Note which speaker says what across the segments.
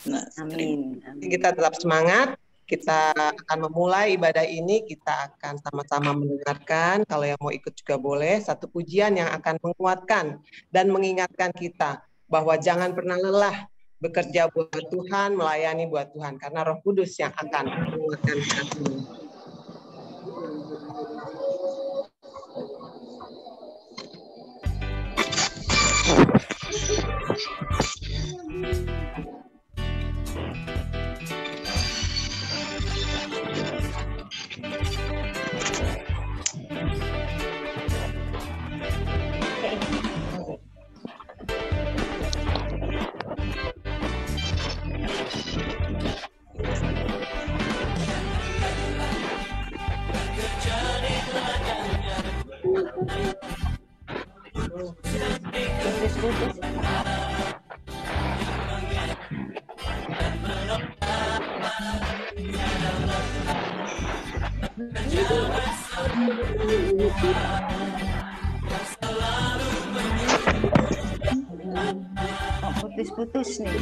Speaker 1: Nah,
Speaker 2: Amin.
Speaker 1: kita tetap semangat. Kita akan memulai ibadah ini. Kita akan sama-sama mendengarkan. Kalau yang mau ikut juga boleh. Satu pujian yang akan menguatkan dan mengingatkan kita bahwa jangan pernah lelah bekerja buat Tuhan, melayani buat Tuhan. Karena Roh Kudus yang akan menguatkan kita semua.
Speaker 2: Oh, putus-putus nih.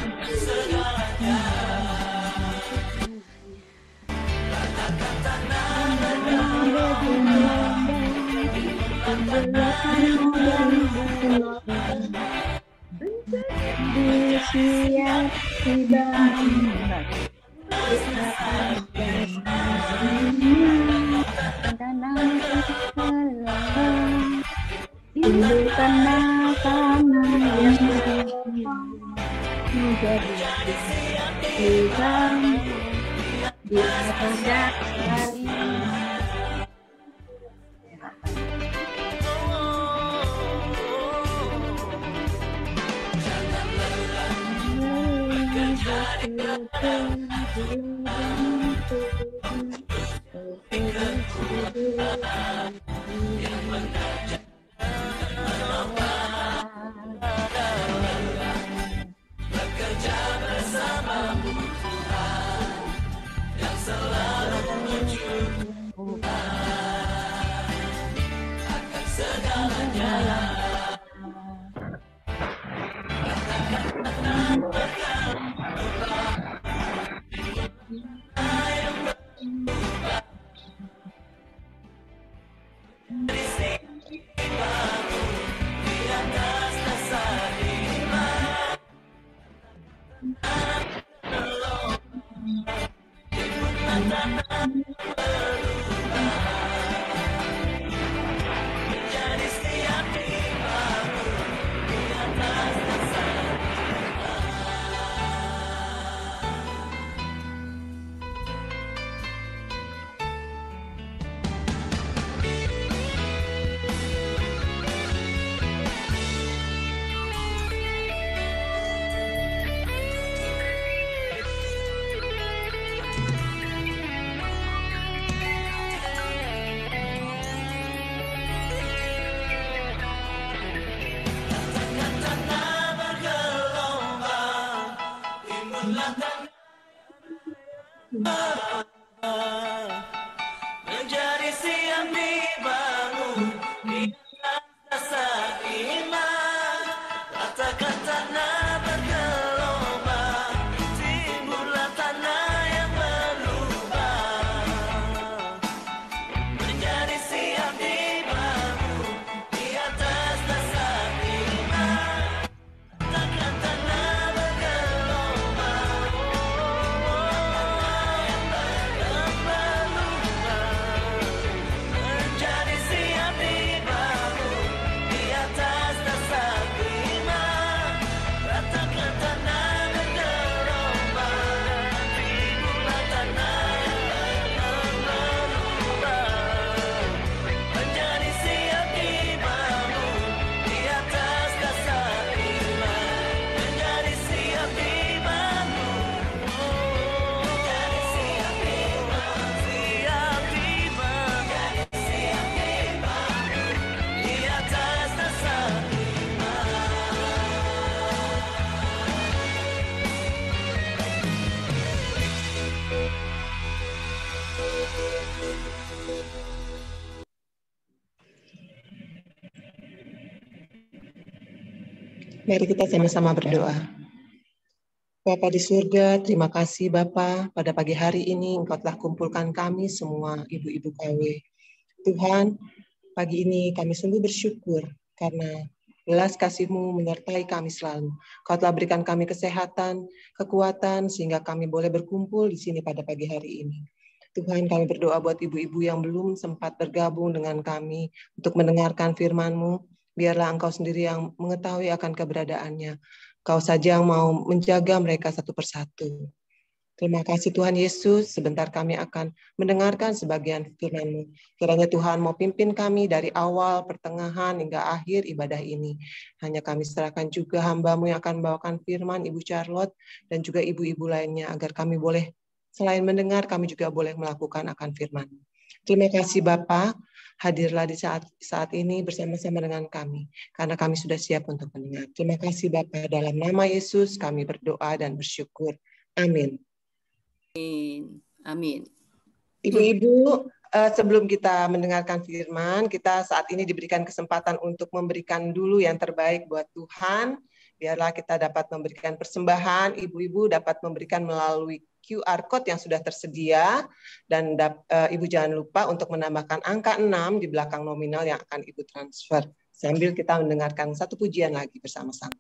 Speaker 3: Menjadi siang dibangun di atas dasar iman, katakan tanah bergelombang, timbullah tanah yang berlubang. Menjadi siang dibangun di atas dasar iman, katakan tanah bergelombang, yang berlubang. Menjadi siap dibangun di atas dasar iman, ratakan tanah bergelombang, timbullah tanah yang berlubang. Menjadi siap dibangun di atas dasar iman, menjadi siap dibangun, menjadi siap dibangun, siap dibangun, siap dibangun di atas dasar
Speaker 1: Mari kita sama-sama berdoa. Bapa di surga, terima kasih Bapa, pada pagi hari ini Engkau telah kumpulkan kami semua ibu-ibu KW. Tuhan, pagi ini kami sungguh bersyukur karena belas kasih-Mu menyertai kami selalu. Kau telah berikan kami kesehatan, kekuatan, sehingga kami boleh berkumpul di sini pada pagi hari ini. Tuhan, kami berdoa buat ibu-ibu yang belum sempat bergabung dengan kami untuk mendengarkan firman-Mu. Biarlah Engkau sendiri yang mengetahui akan keberadaannya. Kau saja yang mau menjaga mereka satu persatu. Terima kasih Tuhan Yesus, sebentar kami akan mendengarkan sebagian firman-Mu. Kiranya Tuhan mau pimpin kami dari awal, pertengahan, hingga akhir ibadah ini. Hanya kami serahkan juga hamba-Mu yang akan membawakan firman, Ibu Charlotte, dan juga ibu-ibu lainnya, agar kami boleh, selain mendengar, kami juga boleh melakukan akan firman. Terima kasih Bapa, hadirlah di saat ini bersama-sama dengan kami, karena kami sudah siap untuk mendengar. Terima kasih Bapa, dalam nama Yesus kami berdoa dan bersyukur. Amin.
Speaker 4: Amin.
Speaker 1: Ibu-ibu, sebelum kita mendengarkan firman, kita saat ini diberikan kesempatan untuk memberikan dulu yang terbaik buat Tuhan. Biarlah kita dapat memberikan persembahan, ibu-ibu dapat memberikan melalui QR Code yang sudah tersedia, dan Ibu jangan lupa untuk menambahkan angka 6 di belakang nominal yang akan Ibu transfer. Sambil kita mendengarkan satu pujian lagi bersama-sama.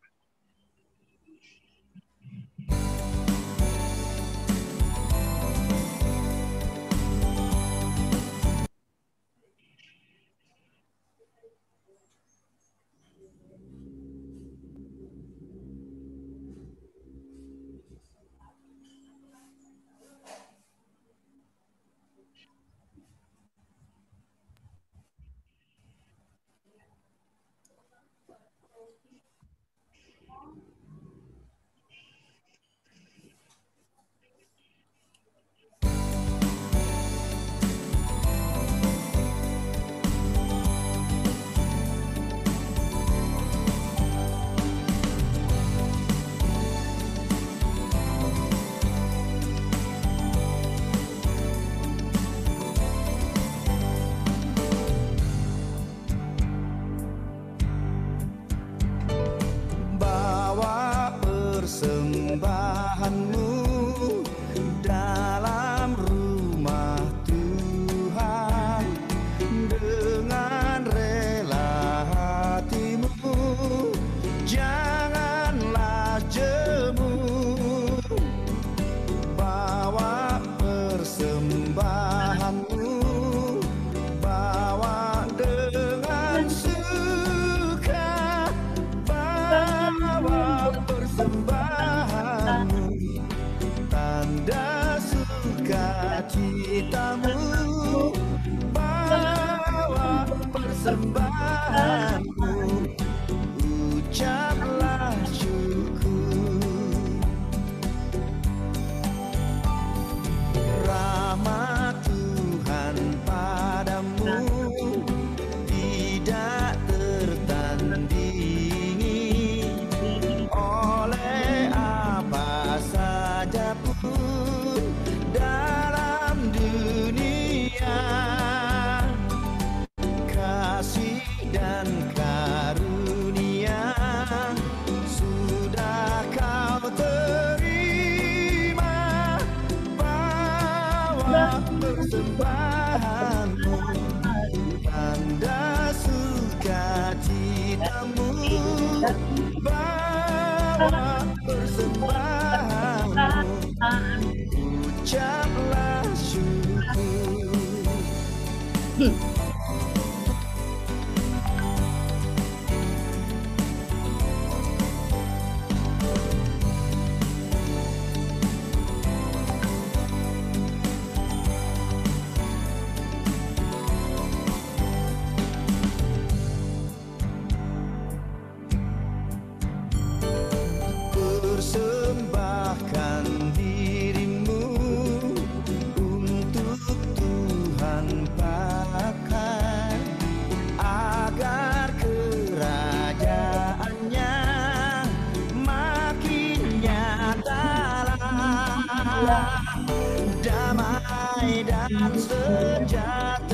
Speaker 3: damai dan sejahtera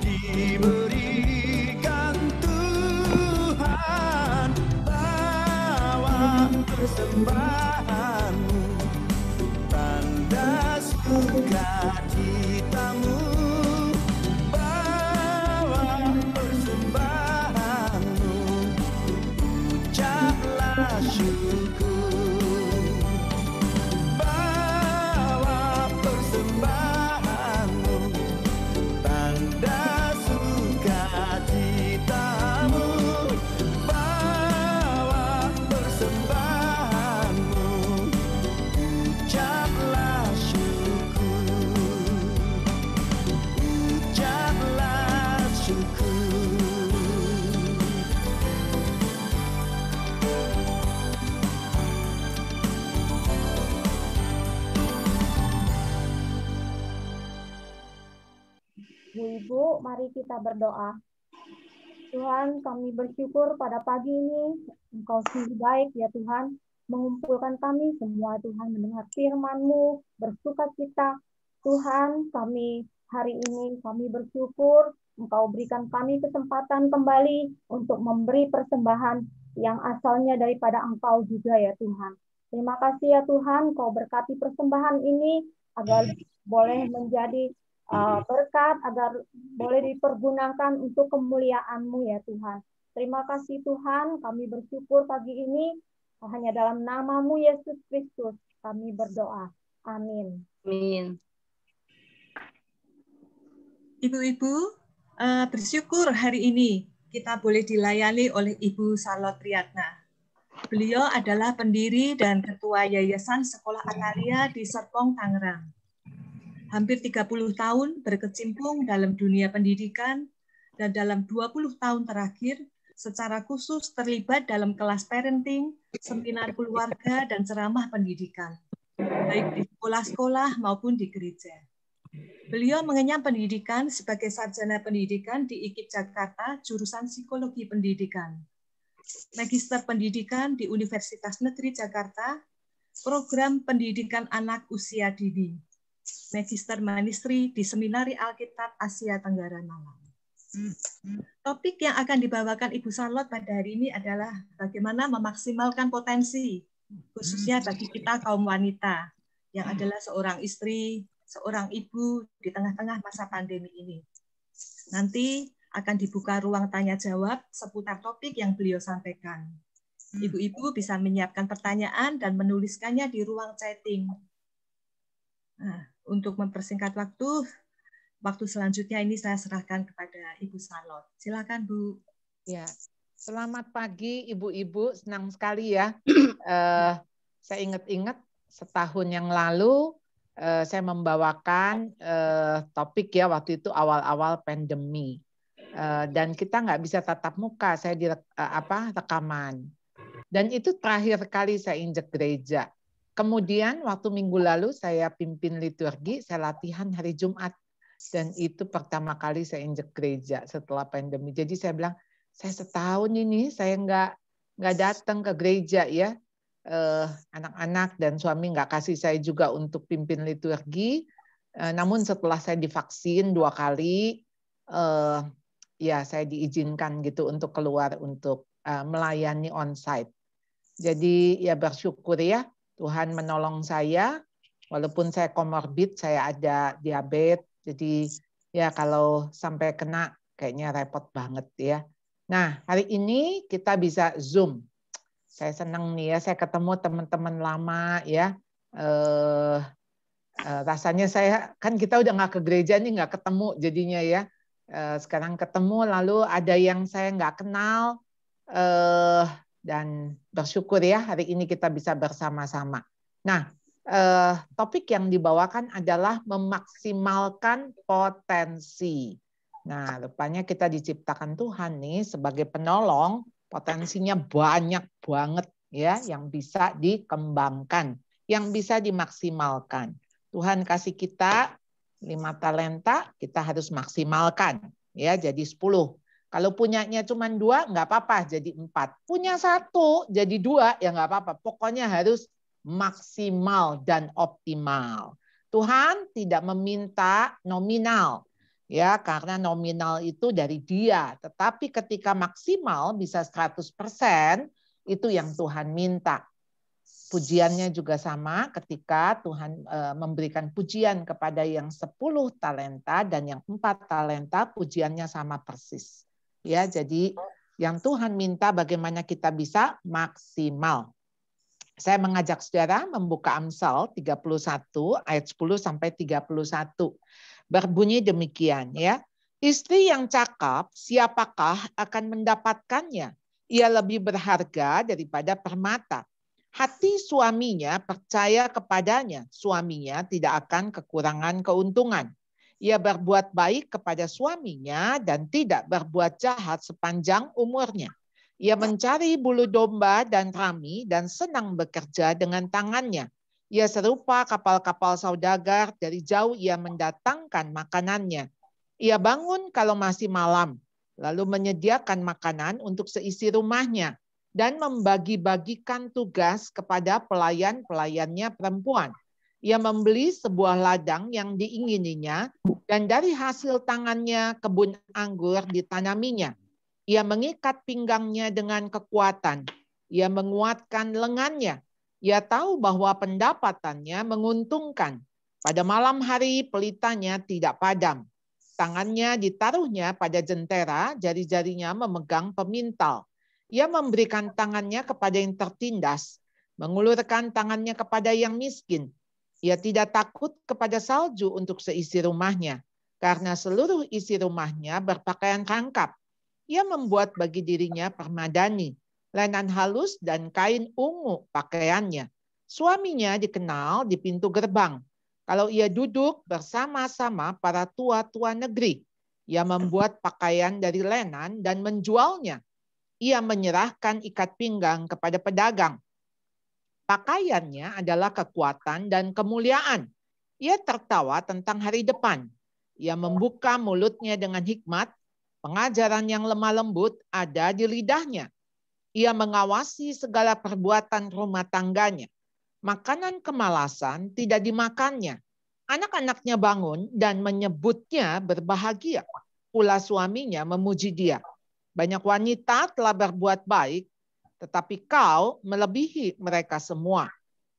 Speaker 3: diberikan Tuhan, bawa persembahanmu, tanda sukacitamu. Bawa persembahanmu, ucaplah syukur. Bawa persembahanmu, tanda sukacitamu. Bawa persembahanmu, ucaplah syukur. Ucaplah syukur.
Speaker 4: Ibu-ibu, mari kita berdoa. Tuhan, kami bersyukur pada pagi ini Engkau sungguh baik ya Tuhan, mengumpulkan kami semua Tuhan mendengar firman-Mu, bersukacita. Tuhan, kami hari ini kami bersyukur Engkau berikan kami kesempatan kembali untuk memberi persembahan yang asalnya daripada Engkau juga ya Tuhan. Terima kasih ya Tuhan, Kau berkati persembahan ini agar boleh menjadi berkat, agar boleh dipergunakan untuk kemuliaan-Mu ya Tuhan. Terima kasih Tuhan, kami bersyukur pagi ini hanya dalam nama-Mu Yesus Kristus kami berdoa. Amin.
Speaker 5: Amin.
Speaker 6: Ibu-ibu, bersyukur hari ini kita boleh dilayani oleh Ibu Charlotte Riyadna. Beliau adalah pendiri dan ketua Yayasan Sekolah Atalia di Serpong, Tangerang. Hampir 30 tahun berkecimpung dalam dunia pendidikan dan dalam 20 tahun terakhir secara khusus terlibat dalam kelas parenting, seminar keluarga, dan ceramah pendidikan, baik di sekolah-sekolah maupun di gereja. Beliau mengenyam pendidikan sebagai sarjana pendidikan di IKIP Jakarta, jurusan Psikologi Pendidikan. Magister Pendidikan di Universitas Negeri Jakarta, program Pendidikan Anak Usia Dini. Magister Manistri di Seminari Alkitab Asia Tenggara Malang. Topik yang akan dibawakan Ibu Charlotte pada hari ini adalah bagaimana memaksimalkan potensi, khususnya bagi kita kaum wanita, yang adalah seorang istri, seorang ibu di tengah-tengah masa pandemi ini. Nanti akan dibuka ruang tanya-jawab seputar topik yang beliau sampaikan. Ibu-ibu bisa menyiapkan pertanyaan dan menuliskannya di ruang chatting. Nah, untuk mempersingkat waktu selanjutnya ini saya serahkan kepada Ibu Charlotte. Silakan, Bu.
Speaker 7: Ya, selamat pagi Ibu-ibu, senang sekali ya. Saya ingat-ingat setahun yang lalu saya membawakan topik ya waktu itu awal-awal pandemi. Dan kita nggak bisa tatap muka, saya di rekaman. Dan itu terakhir kali saya injek gereja. Kemudian waktu minggu lalu saya pimpin liturgi, saya latihan hari Jumat. Dan itu pertama kali saya injek gereja setelah pandemi. Jadi saya bilang, saya setahun ini saya nggak datang ke gereja ya. Anak-anak dan suami nggak kasih saya juga untuk pimpin liturgi. Namun setelah saya divaksin 2 kali, ya saya diizinkan gitu untuk keluar untuk melayani onsite. Jadi ya bersyukur ya. Tuhan menolong saya, walaupun saya komorbid, saya ada diabetes, jadi ya kalau sampai kena kayaknya repot banget ya. Nah, hari ini kita bisa Zoom. Saya senang nih ya, saya ketemu teman-teman lama ya. Rasanya saya, kan kita udah nggak ke gereja nih, nggak ketemu jadinya ya. Sekarang ketemu, lalu ada yang saya nggak kenal, dan bersyukur ya hari ini kita bisa bersama-sama. Nah, topik yang dibawakan adalah memaksimalkan potensi. Nah, rupanya kita diciptakan Tuhan nih sebagai penolong, potensinya banyak banget ya yang bisa dikembangkan, yang bisa dimaksimalkan. Tuhan kasih kita 5 talenta, kita harus maksimalkan ya jadi 10. Kalau punyanya cuma 2, nggak apa-apa, jadi 4. Punya 1, jadi 2, ya nggak apa-apa. Pokoknya harus maksimal dan optimal. Tuhan tidak meminta nominal, ya karena nominal itu dari Dia. Tetapi ketika maksimal bisa 100%, itu yang Tuhan minta. Pujiannya juga sama ketika Tuhan memberikan pujian kepada yang 10 talenta dan yang 4 talenta, pujiannya sama persis. Ya, jadi yang Tuhan minta bagaimana kita bisa maksimal. Saya mengajak saudara membuka Amsal 31 ayat 10 sampai 31. Berbunyi demikian ya. Istri yang cakap, siapakah akan mendapatkannya? Ia lebih berharga daripada permata. Hati suaminya percaya kepadanya, suaminya tidak akan kekurangan keuntungan. Ia berbuat baik kepada suaminya dan tidak berbuat jahat sepanjang umurnya. Ia mencari bulu domba dan rami dan senang bekerja dengan tangannya. Ia serupa kapal-kapal saudagar, dari jauh ia mendatangkan makanannya. Ia bangun kalau masih malam, lalu menyediakan makanan untuk seisi rumahnya, dan membagi-bagikan tugas kepada pelayan-pelayannya perempuan. Ia membeli sebuah ladang yang diingininya, dan dari hasil tangannya kebun anggur ditanaminya. Ia mengikat pinggangnya dengan kekuatan. Ia menguatkan lengannya. Ia tahu bahwa pendapatannya menguntungkan. Pada malam hari pelitanya tidak padam. Tangannya ditaruhnya pada jentera, jari-jarinya memegang pemintal. Ia memberikan tangannya kepada yang tertindas, mengulurkan tangannya kepada yang miskin. Ia tidak takut kepada salju untuk seisi rumahnya, karena seluruh isi rumahnya berpakaian rangkap. Ia membuat bagi dirinya permadani, lenan halus dan kain ungu pakaiannya. Suaminya dikenal di pintu gerbang. Kalau ia duduk bersama-sama para tua-tua negeri, ia membuat pakaian dari lenan dan menjualnya. Ia menyerahkan ikat pinggang kepada pedagang. Pakaiannya adalah kekuatan dan kemuliaan. Ia tertawa tentang hari depan. Ia membuka mulutnya dengan hikmat. Pengajaran yang lemah lembut ada di lidahnya. Ia mengawasi segala perbuatan rumah tangganya. Makanan kemalasan tidak dimakannya. Anak-anaknya bangun dan menyebutnya berbahagia. Pula suaminya memuji dia. Banyak wanita telah berbuat baik, tetapi kau melebihi mereka semua.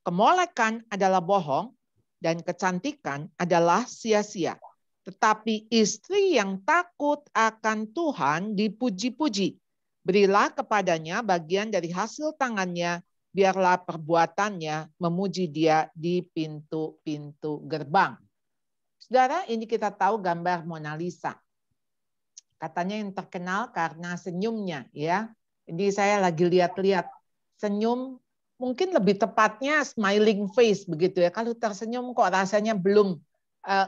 Speaker 7: Kemolekan adalah bohong, dan kecantikan adalah sia-sia. Tetapi istri yang takut akan Tuhan dipuji-puji. Berilah kepadanya bagian dari hasil tangannya, biarlah perbuatannya memuji dia di pintu-pintu gerbang. Saudara, ini kita tahu gambar Mona Lisa. Katanya yang terkenal karena senyumnya, ya. Jadi saya lagi lihat-lihat senyum, mungkin lebih tepatnya smiling face begitu ya. Kalau tersenyum kok rasanya belum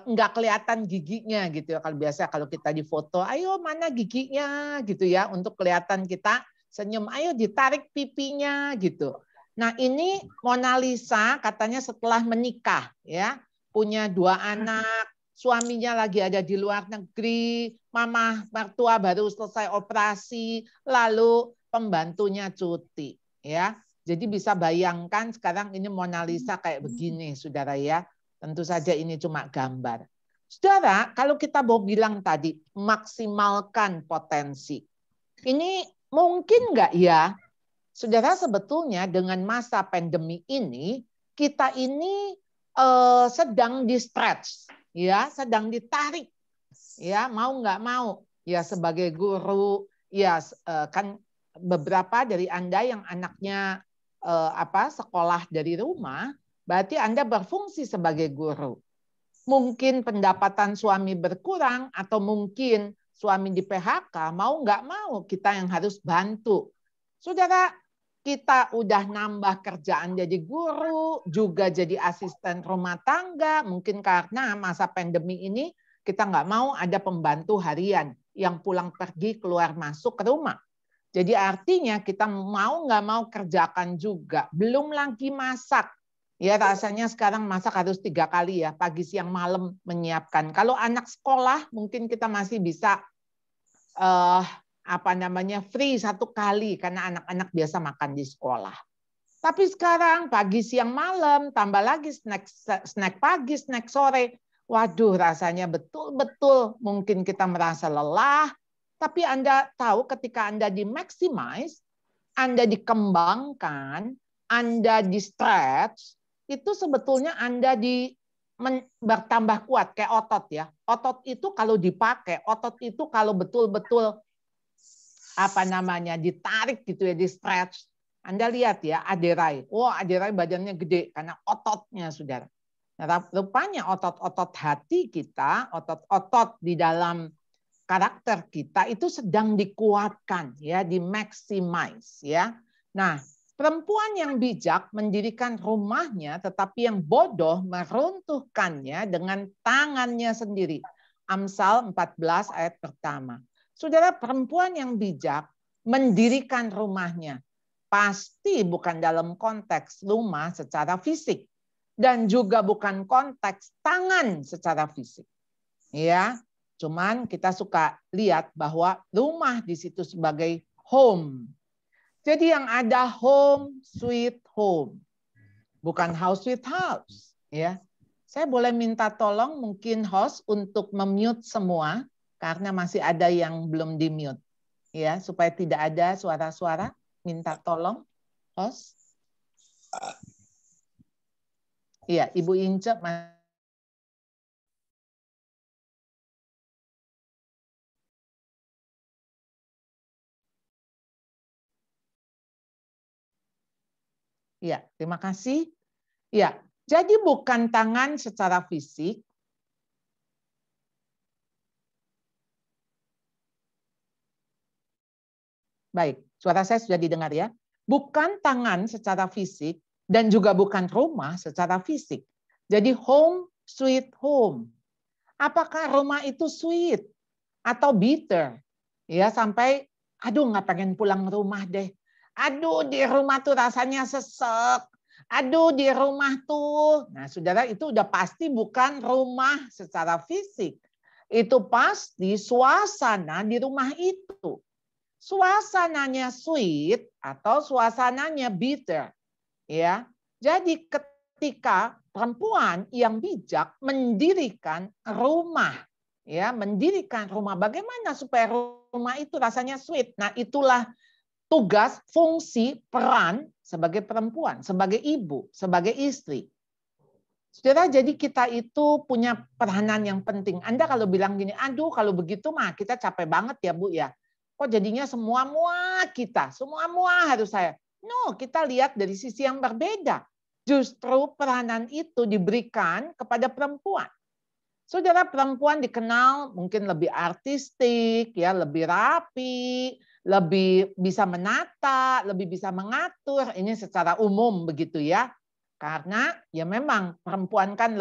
Speaker 7: nggak kelihatan giginya gitu ya. Kalau biasa kalau kita di foto, ayo mana giginya gitu ya, untuk kelihatan kita senyum. Ayo ditarik pipinya gitu. Nah ini Mona Lisa katanya setelah menikah ya, punya 2 anak. Suaminya lagi ada di luar negeri, mama mertua baru selesai operasi, lalu pembantunya cuti, ya. Jadi bisa bayangkan sekarang ini Mona Lisa kayak begini, saudara ya. Tentu saja ini cuma gambar. Saudara, kalau kita mau bilang tadi maksimalkan potensi, ini mungkin nggak ya, saudara? Sebetulnya dengan masa pandemi ini kita ini sedang di stretch. Ya, sedang ditarik, ya mau nggak mau, ya sebagai guru, ya kan beberapa dari Anda yang anaknya sekolah dari rumah, berarti Anda berfungsi sebagai guru. Mungkin pendapatan suami berkurang atau mungkin suami di PHK, mau nggak mau kita yang harus bantu. Saudara, kita udah nambah kerjaan jadi guru, juga jadi asisten rumah tangga. Mungkin karena masa pandemi ini kita nggak mau ada pembantu harian yang pulang pergi keluar masuk ke rumah. Jadi artinya kita mau nggak mau kerjakan juga. Belum lagi masak. Ya rasanya sekarang masak harus 3 kali ya, pagi, siang, malam menyiapkan. Kalau anak sekolah mungkin kita masih bisa free 1 kali karena anak-anak biasa makan di sekolah. Tapi sekarang pagi, siang, malam, tambah lagi snack pagi, snack sore. Waduh, rasanya betul-betul mungkin kita merasa lelah. Tapi Anda tahu ketika Anda di-maximize, Anda dikembangkan, Anda di stretch, itu sebetulnya Anda bertambah kuat kayak otot ya. Otot itu kalau dipakai, otot itu kalau betul-betul ditarik gitu ya, di stretch. Anda lihat ya, Aderai. Aderai badannya gede karena ototnya, saudara. Nah, rupanya otot-otot hati kita, otot-otot di dalam karakter kita itu sedang dikuatkan ya, di-maximize ya. Nah, perempuan yang bijak mendirikan rumahnya, tetapi yang bodoh meruntuhkannya dengan tangannya sendiri. Amsal 14 ayat pertama. Saudara, perempuan yang bijak mendirikan rumahnya. Pasti bukan dalam konteks rumah secara fisik. Dan juga bukan konteks tangan secara fisik. Ya, cuman kita suka lihat bahwa rumah di situ sebagai home. Jadi yang ada home sweet home, bukan house sweet house. Ya, saya boleh minta tolong mungkin host untuk memute semua karena masih ada yang belum di mute, ya, supaya tidak ada suara-suara. Minta tolong host. Iya, Ibu Ince. Ya, terima kasih. Ya, jadi bukan tangan secara fisik. Baik, suara saya sudah didengar ya. Bukan tangan secara fisik dan juga bukan rumah secara fisik. Jadi home sweet home. Apakah rumah itu sweet atau bitter? Ya, sampai aduh nggak pengen pulang rumah deh. Aduh di rumah tuh rasanya sesek. Aduh di rumah tuh. Nah, saudara, itu udah pasti bukan rumah secara fisik. Itu pasti suasana di rumah itu. Suasananya sweet atau suasananya bitter. Ya. Jadi ketika perempuan yang bijak mendirikan rumah, ya, mendirikan rumah, bagaimana supaya rumah itu rasanya sweet? Nah, itulah tugas, fungsi, peran sebagai perempuan, sebagai ibu, sebagai istri. Saudara, jadi kita itu punya peranan yang penting. Anda kalau bilang gini, aduh kalau begitu mah kita capek banget ya Bu ya. Kok jadinya semua harus saya. No, kita lihat dari sisi yang berbeda. Justru peranan itu diberikan kepada perempuan. Saudara, perempuan dikenal mungkin lebih artistik, ya, lebih rapi, lebih bisa menata, lebih bisa mengatur. Ini secara umum begitu ya. Karena ya memang perempuan kan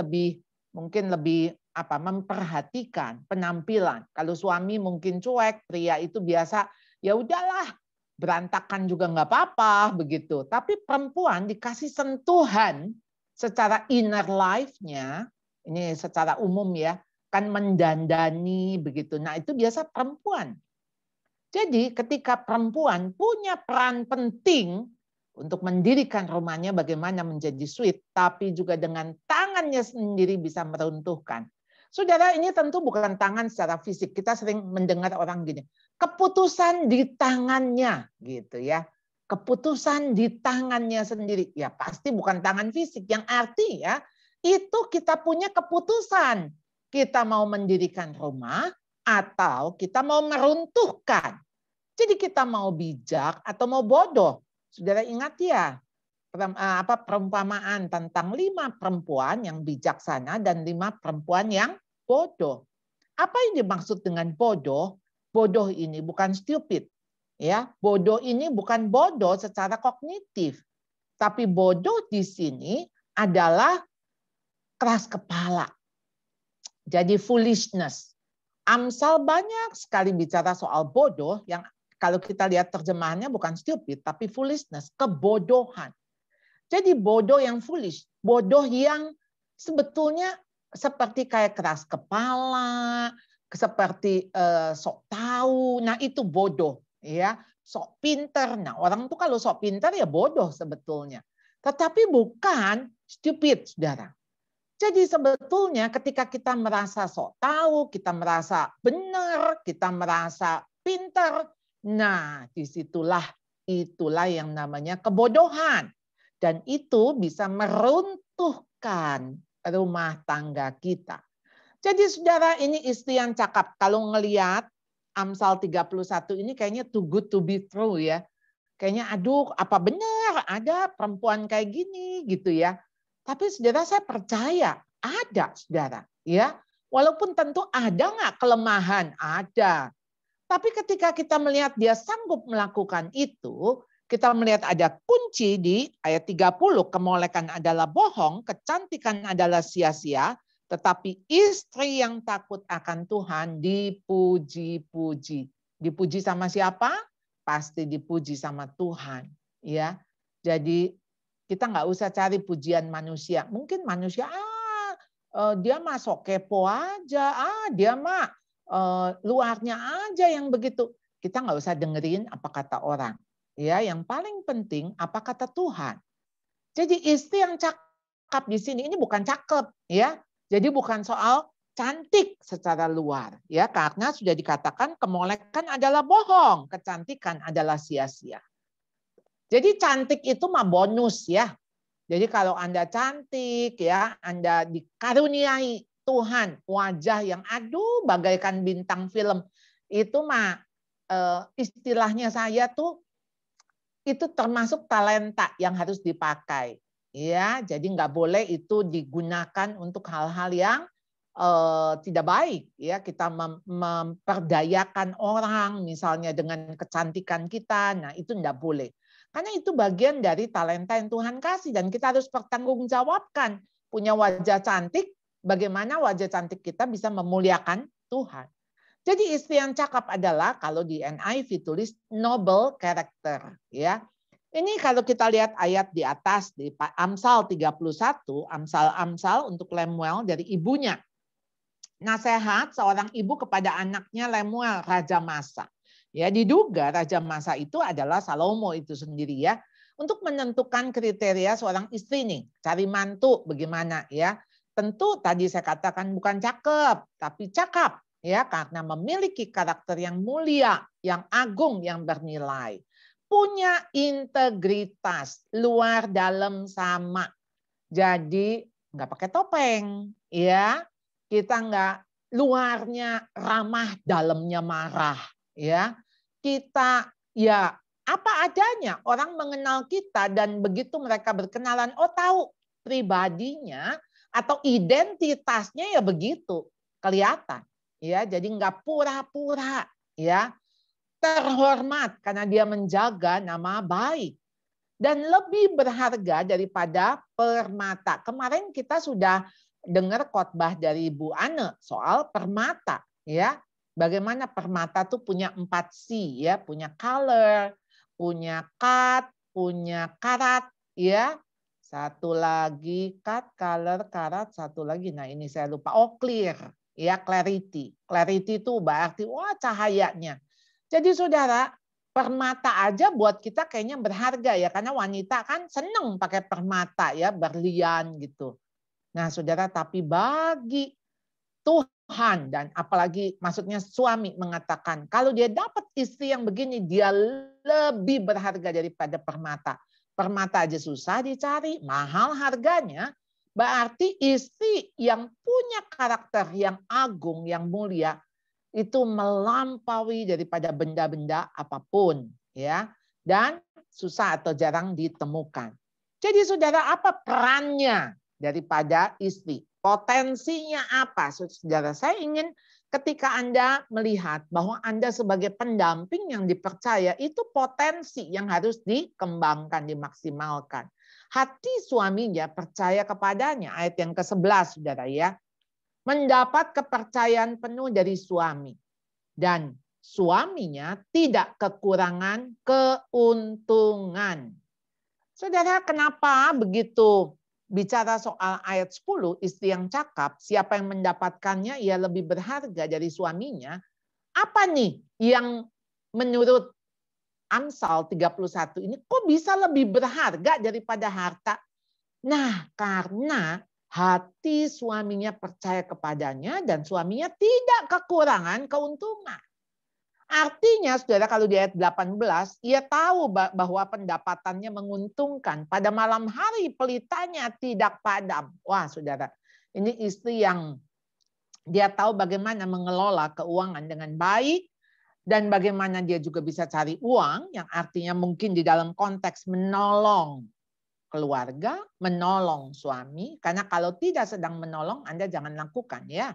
Speaker 7: mungkin lebih memperhatikan penampilan. Kalau suami mungkin cuek, pria itu biasa ya udahlah, berantakan juga nggak apa-apa begitu. Tapi perempuan dikasih sentuhan secara inner life-nya, ini secara umum ya, kan mendandani begitu. Nah, itu biasa perempuan. Jadi ketika perempuan punya peran penting untuk mendirikan rumahnya bagaimana menjadi sweet, tapi juga dengan tangannya sendiri bisa meruntuhkan. Saudara, ini tentu bukan tangan secara fisik. Kita sering mendengar orang gini, keputusan di tangannya gitu ya. Keputusan di tangannya sendiri. Ya pasti bukan tangan fisik. Yang artinya itu kita punya keputusan. Kita mau mendirikan rumah atau kita mau meruntuhkan. Jadi kita mau bijak atau mau bodoh. Saudara ingat ya perumpamaan tentang 5 perempuan yang bijaksana dan 5 perempuan yang bodoh. Apa yang dimaksud dengan bodoh? Bodoh ini bukan stupid. Ya, bodoh ini bukan bodoh secara kognitif. Tapi bodoh di sini adalah keras kepala. Jadi foolishness. Amsal banyak sekali bicara soal bodoh yang kalau kita lihat terjemahannya bukan stupid, tapi foolishness, kebodohan. Jadi bodoh yang foolish, bodoh yang sebetulnya seperti kayak keras kepala, seperti sok tahu. Nah itu bodoh, ya, sok pinter. Nah orang tuh kalau sok pinter ya bodoh sebetulnya. Tetapi bukan stupid, saudara. Jadi sebetulnya ketika kita merasa sok tahu, kita merasa benar, kita merasa pinter, nah disitulah itulah yang namanya kebodohan. Dan itu bisa meruntuhkan rumah tangga kita. Jadi saudara, ini istri yang cakap. Kalau ngelihat Amsal 31 ini kayaknya too good to be true ya. Kayaknya aduh apa benar ada perempuan kayak gini gitu ya. Tapi saudara, saya percaya ada saudara ya. Walaupun tentu ada nggak kelemahan? Ada. Tapi ketika kita melihat dia sanggup melakukan itu, kita melihat ada kunci di ayat 30, kemolekan adalah bohong, kecantikan adalah sia-sia, tetapi istri yang takut akan Tuhan dipuji-puji. Dipuji sama siapa? Pasti dipuji sama Tuhan. Ya, jadi kita nggak usah cari pujian manusia. Mungkin manusia, dia mah sok kepo aja, dia mah luarnya aja yang begitu. Kita nggak usah dengerin apa kata orang. Ya, yang paling penting apa kata Tuhan. Jadi istri yang cakep di sini ini bukan cakep, ya. Jadi bukan soal cantik secara luar, ya, karena sudah dikatakan kemolekan adalah bohong, kecantikan adalah sia-sia. Jadi cantik itu mah bonus ya. Jadi kalau Anda cantik ya, Anda dikaruniai Tuhan wajah yang aduh bagaikan bintang film, itu mah istilahnya saya tuh itu termasuk talenta yang harus dipakai. Ya, jadi nggak boleh itu digunakan untuk hal-hal yang tidak baik. Ya, kita memperdayakan orang misalnya dengan kecantikan kita. Nah, itu nggak boleh. Karena itu bagian dari talenta yang Tuhan kasih dan kita harus pertanggungjawabkan. Punya wajah cantik, bagaimana wajah cantik kita bisa memuliakan Tuhan. Jadi istri yang cakap adalah kalau di NIV tulis noble character, ya. Ini kalau kita lihat ayat di atas di Amsal 31, Amsal untuk Lemuel dari ibunya. Nasihat seorang ibu kepada anaknya Lemuel, raja masa. Ya, diduga raja masa itu adalah Salomo itu sendiri ya. Untuk menentukan kriteria seorang istri nih, cari mantu bagaimana ya. Tentu tadi saya katakan bukan cakep, tapi cakap. Ya, karena memiliki karakter yang mulia, yang agung, yang bernilai. Punya integritas, luar dalam sama. Jadi nggak pakai topeng, ya. Kita nggak luarnya ramah, dalamnya marah, ya. Kita ya apa adanya. Orang mengenal kita dan begitu mereka berkenalan, oh tahu pribadinya atau identitasnya ya begitu kelihatan. Ya, jadi nggak pura-pura, ya. Terhormat karena dia menjaga nama baik dan lebih berharga daripada permata. Kemarin kita sudah dengar khotbah dari Bu Ane soal permata, ya. Bagaimana permata tuh punya 4C, ya, punya color, punya cut, punya karat, ya. Satu lagi cut, color, karat, satu lagi. Nah, ini saya lupa. Oh, clear. Ya, clarity. Clarity itu berarti wah cahayanya. Jadi saudara, permata aja buat kita kayaknya berharga ya. Karena wanita kan seneng pakai permata ya, berlian gitu. Nah saudara, tapi bagi Tuhan dan apalagi maksudnya suami mengatakan kalau dia dapat istri yang begini, dia lebih berharga daripada permata. Permata aja susah dicari, mahal harganya. Berarti istri yang punya karakter yang agung, yang mulia, itu melampaui daripada benda-benda apapun, ya, dan susah atau jarang ditemukan. Jadi saudara, apa perannya daripada istri? Potensinya apa? Saudara, saya ingin ketika Anda melihat bahwa Anda sebagai pendamping yang dipercaya, itu potensi yang harus dikembangkan, dimaksimalkan. Hati suaminya percaya kepadanya, ayat yang ke-11, saudara ya. Mendapat kepercayaan penuh dari suami. Dan suaminya tidak kekurangan keuntungan. Saudara, kenapa begitu bicara soal ayat 10, istri yang cakap, siapa yang mendapatkannya, ia lebih berharga dari suaminya. Apa nih yang menurut Amsal 31 ini kok bisa lebih berharga daripada harta? Nah, karena hati suaminya percaya kepadanya dan suaminya tidak kekurangan keuntungan. Artinya, saudara, kalau di ayat 18, ia tahu bahwa pendapatannya menguntungkan. Pada malam hari pelitanya tidak padam. Wah, saudara, ini istri yang dia tahu bagaimana mengelola keuangan dengan baik, dan bagaimana dia juga bisa cari uang, yang artinya mungkin di dalam konteks menolong keluarga, menolong suami. Karena kalau tidak sedang menolong, Anda jangan lakukan, ya.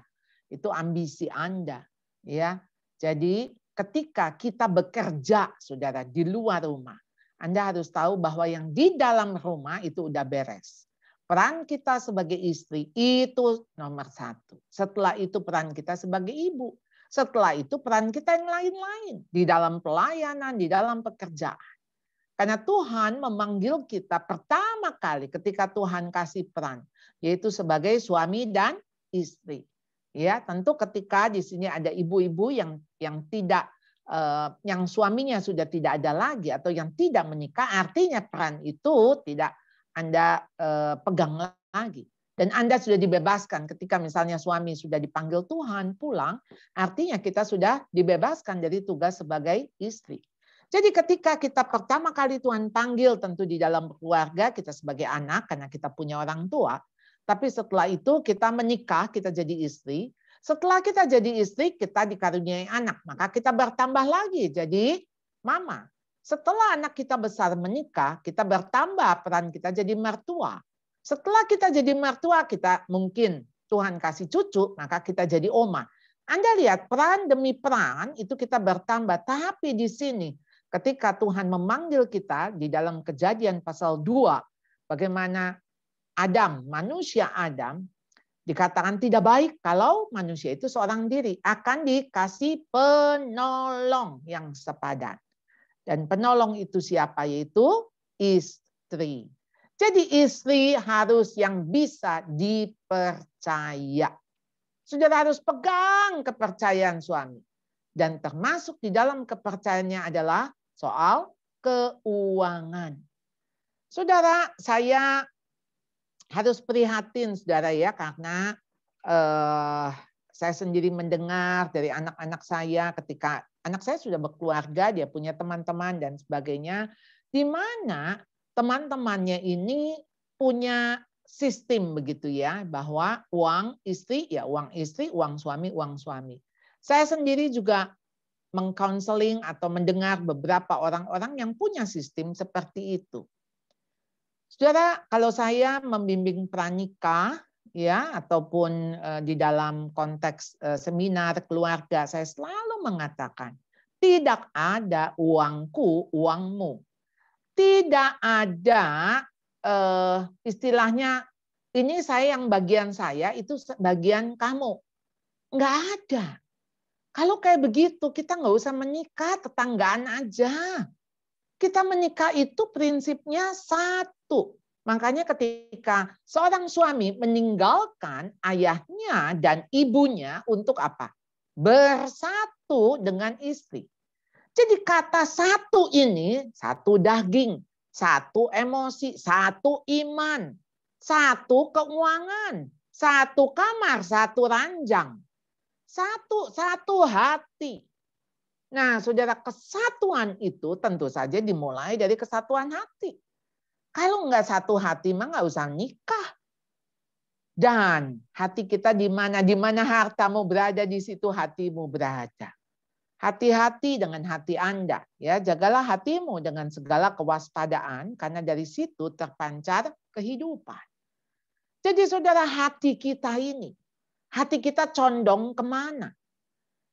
Speaker 7: Itu ambisi Anda, ya. Jadi ketika kita bekerja, saudara, di luar rumah, Anda harus tahu bahwa yang di dalam rumah itu udah beres. Peran kita sebagai istri itu nomor 1. Setelah itu peran kita sebagai ibu. Setelah itu peran kita yang lain-lain. Di dalam pelayanan, di dalam pekerjaan. Karena Tuhan memanggil kita pertama kali ketika Tuhan kasih peran. Yaitu sebagai suami dan istri. Ya, tentu ketika di sini ada ibu-ibu yang tidak, yang suaminya sudah tidak ada lagi atau yang tidak menikah, artinya peran itu tidak Anda pegang lagi. Dan Anda sudah dibebaskan ketika misalnya suami sudah dipanggil Tuhan pulang, artinya kita sudah dibebaskan dari tugas sebagai istri. Jadi ketika kita pertama kali Tuhan panggil tentu di dalam keluarga, kita sebagai anak karena kita punya orang tua. Tapi setelah itu kita menikah, kita jadi istri. Setelah kita jadi istri, kita dikaruniai anak. Maka kita bertambah lagi jadi mama. Setelah anak kita besar menikah, kita bertambah peran kita jadi mertua. Setelah kita jadi mertua, kita mungkin Tuhan kasih cucu, maka kita jadi oma. Anda lihat peran demi peran itu kita bertambah. Tapi di sini ketika Tuhan memanggil kita di dalam Kejadian pasal 2, bagaimana Adam, manusia Adam, dikatakan tidak baik kalau manusia itu seorang diri. Akan dikasih penolong yang sepadan. Dan penolong itu siapa? Yaitu istri. Jadi istri harus yang bisa dipercaya. Saudara harus pegang kepercayaan suami. Dan termasuk di dalam kepercayaannya adalah soal keuangan. Saudara, saya harus prihatin, saudara, ya, karena saya sendiri mendengar dari anak-anak saya ketika anak saya sudah berkeluarga, dia punya teman-teman dan sebagainya, di mana teman-temannya ini punya sistem begitu ya, bahwa uang istri, ya uang istri, uang suami. Saya sendiri juga mengcounseling atau mendengar beberapa orang-orang yang punya sistem seperti itu. Saudara, kalau saya membimbing pranikah, ya, ataupun di dalam konteks seminar keluarga, saya selalu mengatakan, tidak ada uangku, uangmu. Tidak ada istilahnya ini saya yang bagian saya itu bagian kamu. Nggak ada. Kalau kayak begitu kita nggak usah menikah, tetanggaan aja. Kita menikah itu prinsipnya satu. Makanya ketika seorang suami meninggalkan ayahnya dan ibunya untuk apa? Bersatu dengan istri. Jadi kata satu ini, satu daging, satu emosi, satu iman, satu keuangan, satu kamar, satu ranjang, satu hati. Nah, saudara, kesatuan itu tentu saja dimulai dari kesatuan hati. Kalau enggak satu hati, mah nggak usah nikah. Dan hati kita di mana hartamu berada, di situ hatimu berada. Hati-hati dengan hati Anda, ya, jagalah hatimu dengan segala kewaspadaan karena dari situ terpancar kehidupan. Jadi saudara, hati kita ini, hati kita condong kemana?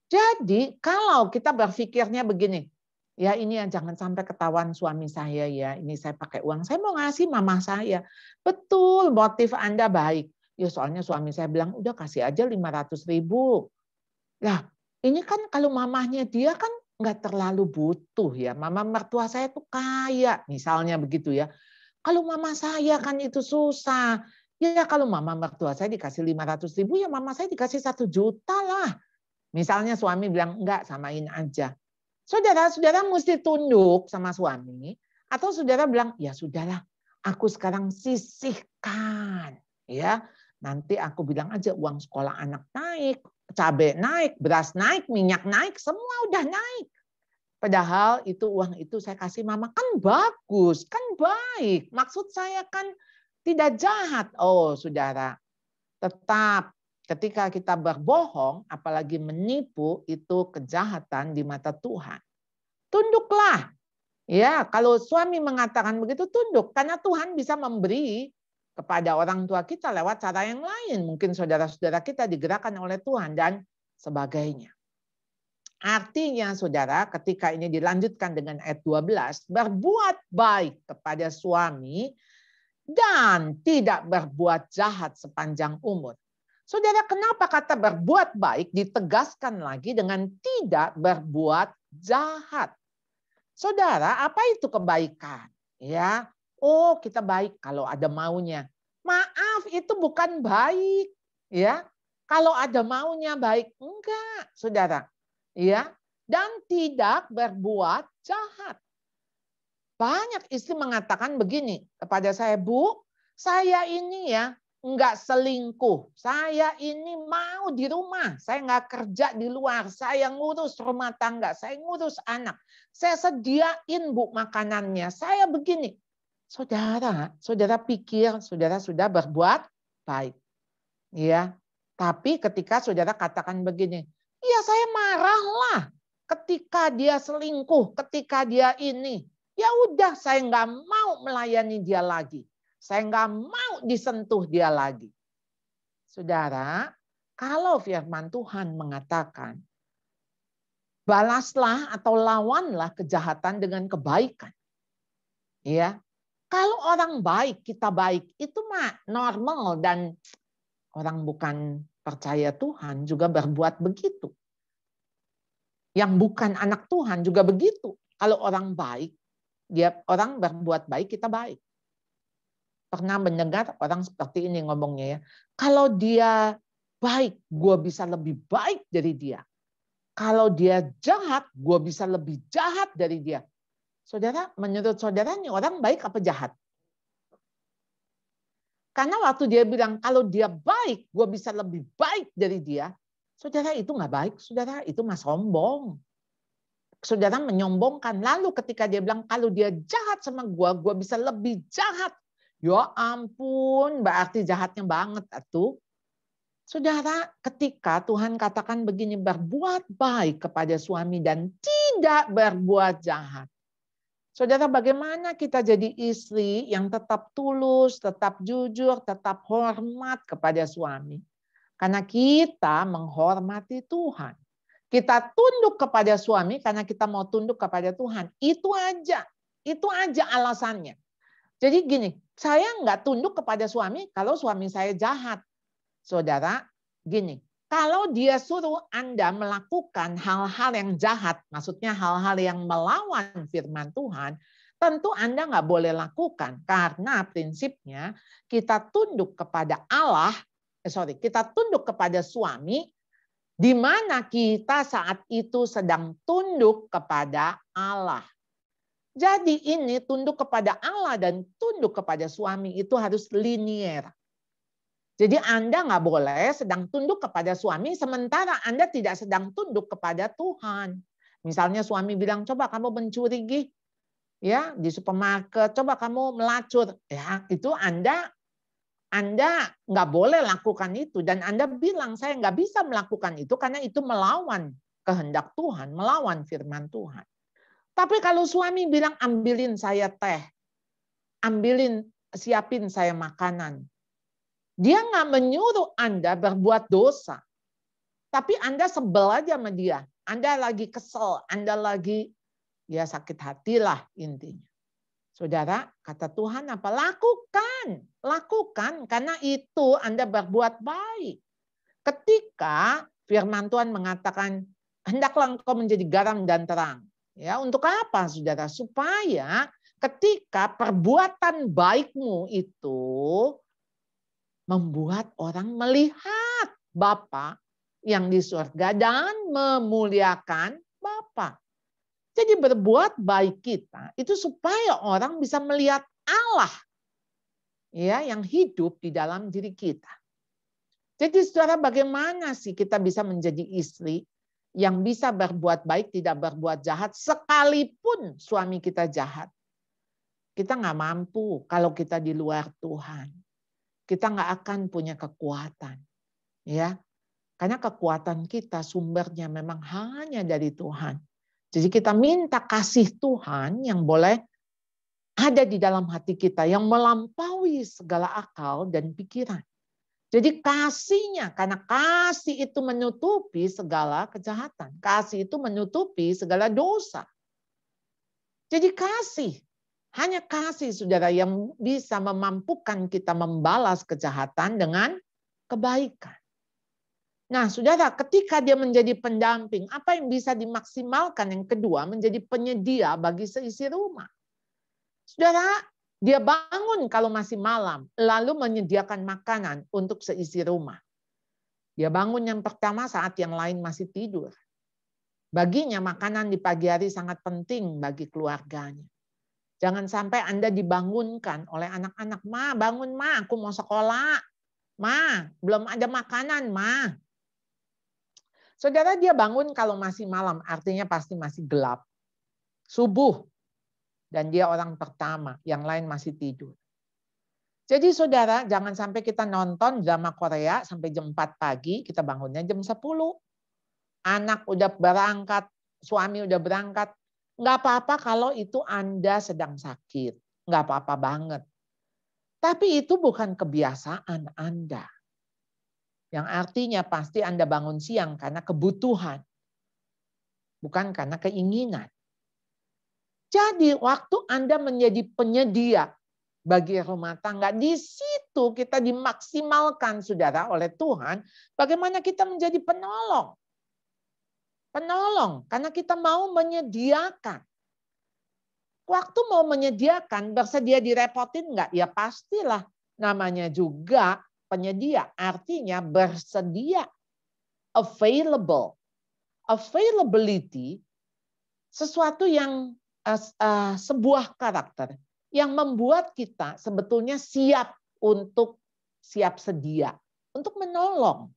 Speaker 7: Jadi kalau kita berpikirnya begini, ya ini ya jangan sampai ketahuan suami saya ya, ini saya pakai uang, saya mau ngasih mama saya. Betul, motif Anda baik. Ya soalnya suami saya bilang udah kasih aja 500.000. Lah, ini kan kalau mamahnya dia kan nggak terlalu butuh ya. Mama mertua saya tuh kaya, misalnya begitu ya. Kalau mama saya kan itu susah. Ya kalau mama mertua saya dikasih 500.000, ya mama saya dikasih 1 juta lah. Misalnya suami bilang enggak, samain aja. Saudara-saudara mesti tunduk sama suami. Atau saudara bilang, ya sudahlah, aku sekarang sisihkan. Ya, nanti aku bilang aja uang sekolah anak naik, cabai naik, beras naik, minyak naik, semua udah naik. Padahal itu uang itu saya kasih mama, kan bagus, kan baik. Maksud saya kan tidak jahat. Oh, saudara, tetap ketika kita berbohong, apalagi menipu, itu kejahatan di mata Tuhan. Tunduklah. Ya, kalau suami mengatakan begitu, tunduk. Karena Tuhan bisa memberi kepada orang tua kita lewat cara yang lain. Mungkin saudara-saudara kita digerakkan oleh Tuhan dan sebagainya. Artinya, saudara, ketika ini dilanjutkan dengan ayat 12, berbuat baik kepada suami dan tidak berbuat jahat sepanjang umur. Saudara, kenapa kata berbuat baik ditegaskan lagi dengan tidak berbuat jahat? Saudara, apa itu kebaikan? Ya, oh kita baik kalau ada maunya. Maaf, itu bukan baik. Ya, kalau ada maunya baik, enggak, saudara. Ya, dan tidak berbuat jahat. Banyak istri mengatakan begini kepada saya, Bu, saya ini ya enggak selingkuh. Saya ini mau di rumah. Saya enggak kerja di luar. Saya ngurus rumah tangga. Saya ngurus anak. Saya sediain, Bu, makanannya. Saya begini. Saudara, saudara pikir saudara sudah berbuat baik. Ya. Tapi ketika saudara katakan begini, ya saya marahlah ketika dia selingkuh, ketika dia ini. Ya udah, saya enggak mau melayani dia lagi. Saya nggak mau disentuh dia lagi. Saudara, kalau firman Tuhan mengatakan, balaslah atau lawanlah kejahatan dengan kebaikan. Ya, kalau orang baik, kita baik, itu mah normal dan orang bukan percaya Tuhan juga berbuat begitu. Yang bukan anak Tuhan juga begitu. Kalau orang baik, orang berbuat baik, kita baik. Pernah mendengar orang seperti ini ngomongnya ya. Kalau dia baik, gue bisa lebih baik dari dia. Kalau dia jahat, gue bisa lebih jahat dari dia. Saudara, menurut saudara ini orang baik apa jahat? Karena waktu dia bilang kalau dia baik, gue bisa lebih baik dari dia. Saudara, itu nggak baik. Saudara, itu mah sombong. Saudara menyombongkan. Lalu ketika dia bilang kalau dia jahat sama gue bisa lebih jahat. Ya ampun, berarti jahatnya banget atuh. Saudara, ketika Tuhan katakan begini, berbuat baik kepada suami dan tidak berbuat jahat. Saudara, bagaimana kita jadi istri yang tetap tulus, tetap jujur, tetap hormat kepada suami? Karena kita menghormati Tuhan. Kita tunduk kepada suami karena kita mau tunduk kepada Tuhan. Itu aja alasannya. Jadi gini, saya nggak tunduk kepada suami kalau suami saya jahat. Saudara, gini, kalau dia suruh Anda melakukan hal-hal yang jahat, maksudnya hal-hal yang melawan firman Tuhan, tentu Anda nggak boleh lakukan. Karena prinsipnya kita tunduk kepada kita tunduk kepada suami, di mana kita saat itu sedang tunduk kepada Allah. Jadi ini tunduk kepada Allah dan tunduk kepada suami itu harus linier. Jadi Anda nggak boleh sedang tunduk kepada suami sementara Anda tidak sedang tunduk kepada Tuhan. Misalnya suami bilang, coba kamu mencuri ya di supermarket, coba kamu melacur, ya itu Anda nggak boleh lakukan itu dan Anda bilang saya nggak bisa melakukan itu karena itu melawan kehendak Tuhan, melawan firman Tuhan. Tapi kalau suami bilang ambilin saya teh, siapin saya makanan. Dia nggak menyuruh Anda berbuat dosa. Tapi Anda sebel aja sama dia. Anda lagi kesel, Anda lagi ya sakit hatilah intinya. Saudara, kata Tuhan apa? Lakukan karena itu Anda berbuat baik. Ketika firman Tuhan mengatakan hendaklah engkau menjadi garam dan terang. Ya, untuk apa, saudara? Supaya ketika perbuatan baikmu itu membuat orang melihat Bapa yang di surga dan memuliakan Bapa. Jadi berbuat baik kita itu supaya orang bisa melihat Allah ya yang hidup di dalam diri kita. Jadi saudara, bagaimana sih kita bisa menjadi istri yang bisa berbuat baik, tidak berbuat jahat, sekalipun suami kita jahat. Kita nggak mampu kalau kita di luar Tuhan. Kita nggak akan punya kekuatan. Ya, karena kekuatan kita sumbernya memang hanya dari Tuhan. Jadi kita minta kasih Tuhan yang boleh ada di dalam hati kita, yang melampaui segala akal dan pikiran. Jadi kasihnya, karena kasih itu menutupi segala kejahatan. Kasih itu menutupi segala dosa. Jadi kasih, hanya kasih saudara yang bisa memampukan kita membalas kejahatan dengan kebaikan. Nah, saudara, ketika dia menjadi pendamping, apa yang bisa dimaksimalkan? Yang kedua, menjadi penyedia bagi seisi rumah. Saudara, dia bangun kalau masih malam, lalu menyediakan makanan untuk seisi rumah. Dia bangun yang pertama saat yang lain masih tidur. Baginya makanan di pagi hari sangat penting bagi keluarganya. Jangan sampai Anda dibangunkan oleh anak-anak, "Ma, bangun Ma, aku mau sekolah. Ma, belum ada makanan, Ma." Saudara, dia bangun kalau masih malam, artinya pasti masih gelap. Subuh. Dan dia orang pertama, yang lain masih tidur. Jadi saudara, jangan sampai kita nonton drama Korea sampai jam 4 pagi, kita bangunnya jam 10. Anak udah berangkat, suami udah berangkat. Nggak apa-apa kalau itu Anda sedang sakit. Nggak apa-apa banget. Tapi itu bukan kebiasaan Anda. Yang artinya pasti Anda bangun siang karena kebutuhan. Bukan karena keinginan. Jadi waktu Anda menjadi penyedia bagi rumah tangga, di situ kita dimaksimalkan saudara oleh Tuhan. Bagaimana kita menjadi penolong. Penolong, karena kita mau menyediakan. Waktu mau menyediakan, bersedia direpotin enggak? Ya pastilah, namanya juga penyedia, artinya bersedia, available, availability, sesuatu yang sebuah karakter yang membuat kita sebetulnya siap sedia untuk menolong,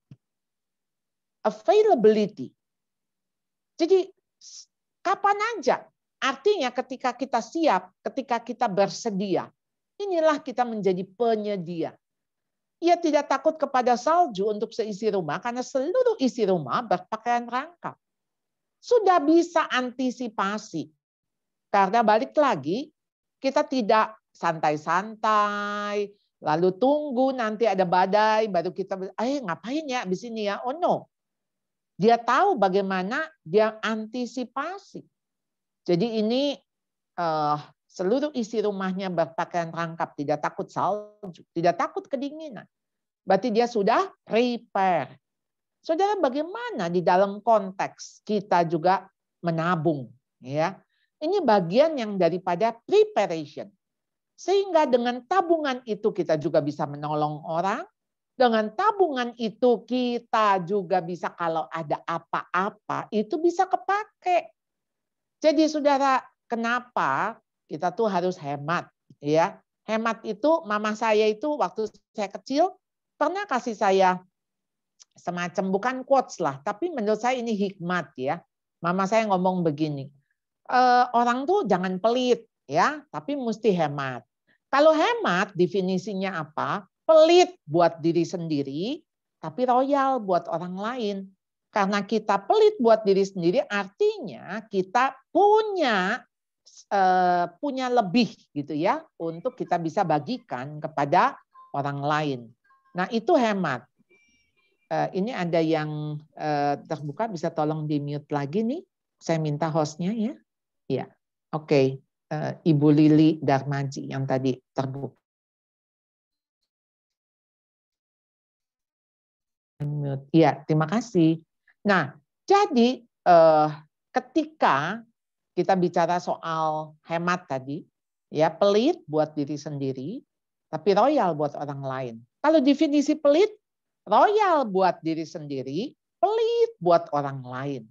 Speaker 7: availability. Jadi kapan aja, artinya ketika kita siap, ketika kita bersedia, inilah kita menjadi penyedia. Ia tidak takut kepada salju untuk seisi rumah karena seluruh isi rumah berpakaian rangkap. Sudah bisa antisipasi. Karena balik lagi, kita tidak santai-santai, lalu tunggu nanti ada badai, baru kita, ngapain ya di sini ya? Oh no. Dia tahu bagaimana dia antisipasi. Jadi ini seluruh isi rumahnya berpakaian rangkap, tidak takut salju, tidak takut kedinginan. Berarti dia sudah prepare. Saudara, bagaimana di dalam konteks kita juga menabung, ya? Ini bagian yang daripada preparation. Sehingga dengan tabungan itu kita juga bisa menolong orang. Dengan tabungan itu kita juga bisa kalau ada apa-apa itu bisa kepake. Jadi saudara, kenapa kita tuh harus hemat, ya? Hemat itu mama saya itu waktu saya kecil pernah kasih saya semacam bukan quotes lah, tapi menurut saya ini hikmat ya. Mama saya ngomong begini, orang tuh jangan pelit ya, tapi mesti hemat. Kalau hemat definisinya apa? Pelit buat diri sendiri, tapi royal buat orang lain. Karena kita pelit buat diri sendiri, artinya kita punya lebih gitu ya, untuk kita bisa bagikan kepada orang lain. Nah itu hemat. Ini ada yang terbuka, bisa tolong di mute lagi nih. Saya minta hostnya ya. Ya, oke. Ibu Lili Darmaji yang tadi terbuka. Iya, terima kasih. Nah, jadi ketika kita bicara soal hemat tadi, ya pelit buat diri sendiri, tapi royal buat orang lain. Kalau definisi pelit, royal buat diri sendiri, pelit buat orang lain.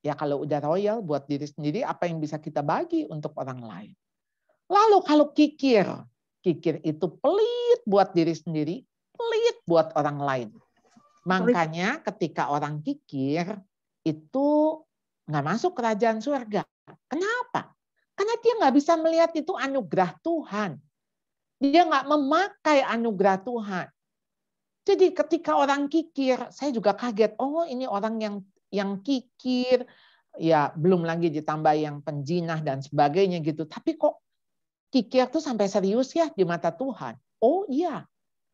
Speaker 7: Ya kalau udah royal buat diri sendiri, apa yang bisa kita bagi untuk orang lain? Lalu kalau kikir itu pelit buat diri sendiri, pelit buat orang lain. Makanya ketika orang kikir, itu nggak masuk kerajaan surga. Kenapa? Karena dia nggak bisa melihat itu anugerah Tuhan. Dia nggak memakai anugerah Tuhan. Jadi ketika orang kikir, saya juga kaget. Oh, ini orang yang kikir, ya belum lagi ditambah yang penjinah dan sebagainya gitu. Tapi kok kikir tuh sampai serius ya di mata Tuhan? Oh iya,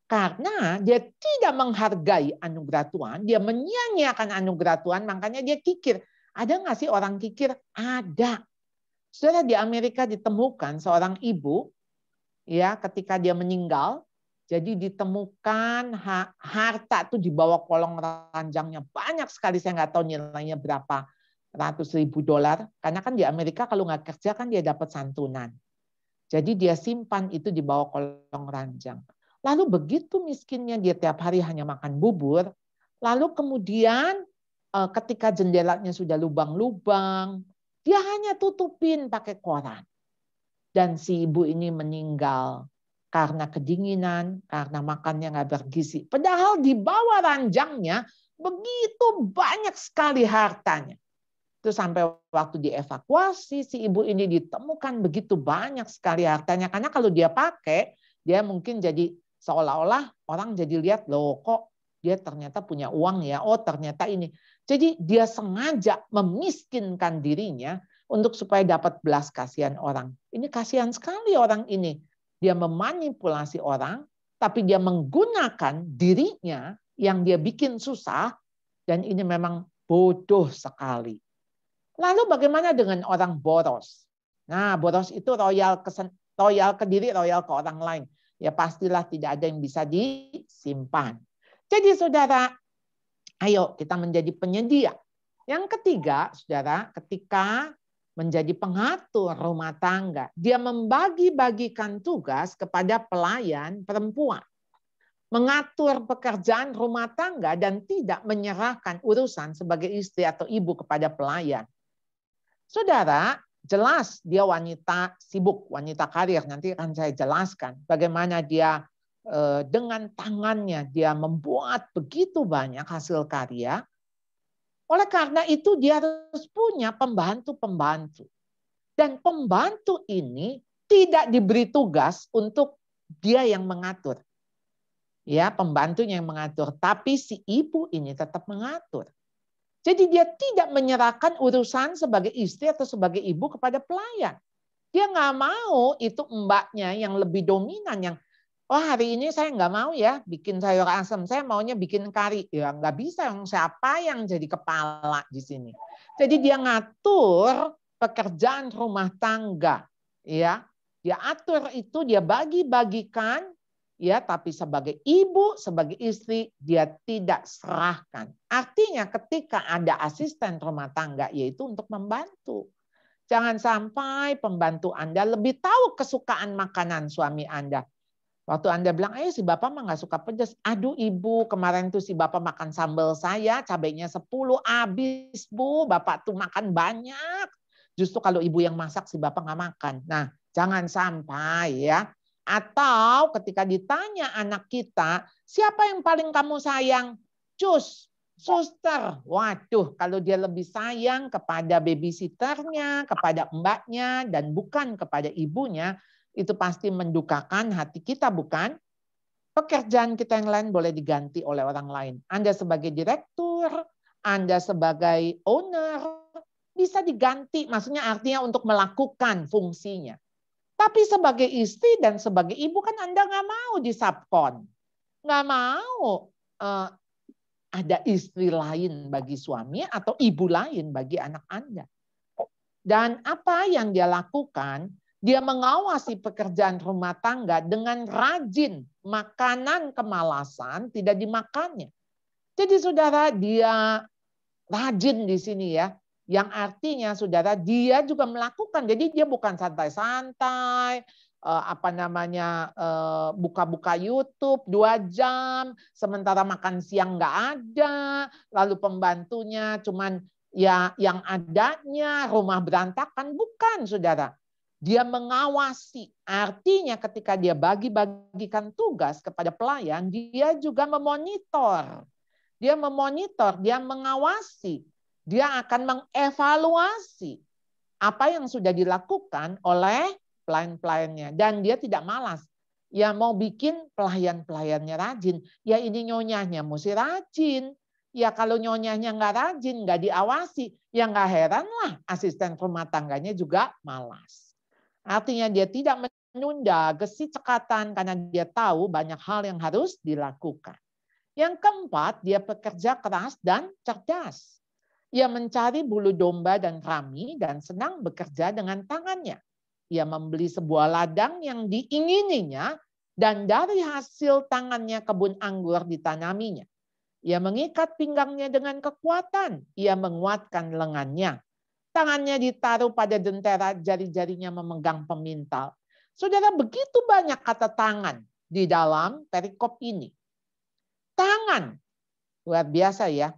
Speaker 7: karena dia tidak menghargai anugerah Tuhan, dia menyia-nyiakan anugerah Tuhan, makanya dia kikir. Ada nggak sih orang kikir? Ada. Saudara, di Amerika ditemukan seorang ibu, ya ketika dia meninggal, jadi ditemukan harta itu di bawah kolong ranjangnya banyak sekali, saya nggak tahu nilainya berapa ratus ribu dolar, karena kan di Amerika kalau nggak kerja kan dia dapat santunan. Jadi dia simpan itu di bawah kolong ranjang. Lalu begitu miskinnya dia tiap hari hanya makan bubur, lalu kemudian ketika jendelanya sudah lubang-lubang, dia hanya tutupin pakai koran. Dan si ibu ini meninggal karena kedinginan, karena makannya nggak bergizi. Padahal di bawah ranjangnya begitu banyak sekali hartanya. Itu sampai waktu dievakuasi, si ibu ini ditemukan begitu banyak sekali hartanya. Karena kalau dia pakai, dia mungkin jadi seolah-olah orang jadi lihat, loh kok dia ternyata punya uang ya, oh ternyata ini. Jadi dia sengaja memiskinkan dirinya untuk supaya dapat belas kasihan orang. Ini kasihan sekali orang ini. Dia memanipulasi orang, tapi dia menggunakan dirinya yang dia bikin susah, dan ini memang bodoh sekali. Lalu bagaimana dengan orang boros? Nah, boros itu royal ke diri, royal ke orang lain. Ya pastilah tidak ada yang bisa disimpan. Jadi saudara, ayo kita menjadi penyedia. Yang ketiga, saudara, ketika menjadi pengatur rumah tangga, dia membagi-bagikan tugas kepada pelayan perempuan. Mengatur pekerjaan rumah tangga dan tidak menyerahkan urusan sebagai istri atau ibu kepada pelayan. Saudara, jelas dia wanita sibuk, wanita karir. Nanti akan saya jelaskan bagaimana dia dengan tangannya dia membuat begitu banyak hasil karya. Oleh karena itu dia harus punya pembantu-pembantu. Dan pembantu ini tidak diberi tugas untuk dia yang mengatur. Ya, pembantunya yang mengatur, tapi si ibu ini tetap mengatur. Jadi dia tidak menyerahkan urusan sebagai istri atau sebagai ibu kepada pelayan. Dia nggak mau itu mbaknya yang lebih dominan, yang oh hari ini saya nggak mau ya bikin sayur asam, saya maunya bikin kari. Ya nggak bisa, siapa yang jadi kepala di sini. Jadi dia ngatur pekerjaan rumah tangga, ya. Dia atur itu, dia bagi-bagikan, ya, tapi sebagai ibu, sebagai istri dia tidak serahkan. Artinya ketika ada asisten rumah tangga, yaitu untuk membantu. Jangan sampai pembantu Anda lebih tahu kesukaan makanan suami Anda. Waktu Anda bilang, si bapak mah nggak suka pedas. Aduh ibu, kemarin tuh si bapak makan sambal saya, cabainya 10, habis bu, bapak tuh makan banyak. Justru kalau ibu yang masak, si bapak nggak makan. Nah, jangan sampai ya. Atau ketika ditanya anak kita, siapa yang paling kamu sayang? Cus, suster. Waduh, kalau dia lebih sayang kepada babysitternya, kepada mbaknya, dan bukan kepada ibunya, itu pasti mendukakan hati kita, bukan? Pekerjaan kita yang lain boleh diganti oleh orang lain. Anda sebagai direktur, Anda sebagai owner, bisa diganti. Maksudnya artinya untuk melakukan fungsinya. Tapi sebagai istri dan sebagai ibu kan Anda nggak mau disubkon. Nggak mau ada istri lain bagi suami atau ibu lain bagi anak Anda. Dan apa yang dia lakukan? Dia mengawasi pekerjaan rumah tangga dengan rajin. Makanan kemalasan tidak dimakannya. Jadi saudara, dia rajin di sini ya. Yang artinya saudara, dia juga melakukan. Jadi dia bukan santai-santai, buka-buka YouTube 2 jam, sementara makan siang nggak ada, lalu pembantunya cuman ya yang adanya, rumah berantakan. Bukan saudara. Dia mengawasi. Artinya ketika dia bagi-bagikan tugas kepada pelayan, dia juga memonitor. Dia memonitor, dia mengawasi. Dia akan mengevaluasi apa yang sudah dilakukan oleh pelayan-pelayannya. Dan dia tidak malas. Ya mau bikin pelayan-pelayannya rajin. Ya ini nyonyanya mesti rajin. Ya kalau nyonyanya nggak rajin, nggak diawasi, ya nggak heran lah asisten rumah tangganya juga malas. Artinya dia tidak menunda gesit cekatan karena dia tahu banyak hal yang harus dilakukan. Yang keempat, dia bekerja keras dan cerdas. Ia mencari bulu domba dan rami dan senang bekerja dengan tangannya. Ia membeli sebuah ladang yang diingininya dan dari hasil tangannya kebun anggur ditanaminya. Ia mengikat pinggangnya dengan kekuatan. Ia menguatkan lengannya. Tangannya ditaruh pada dentera, jari-jarinya memegang pemintal. Saudara, begitu banyak kata tangan di dalam perikop ini. Tangan, luar biasa ya.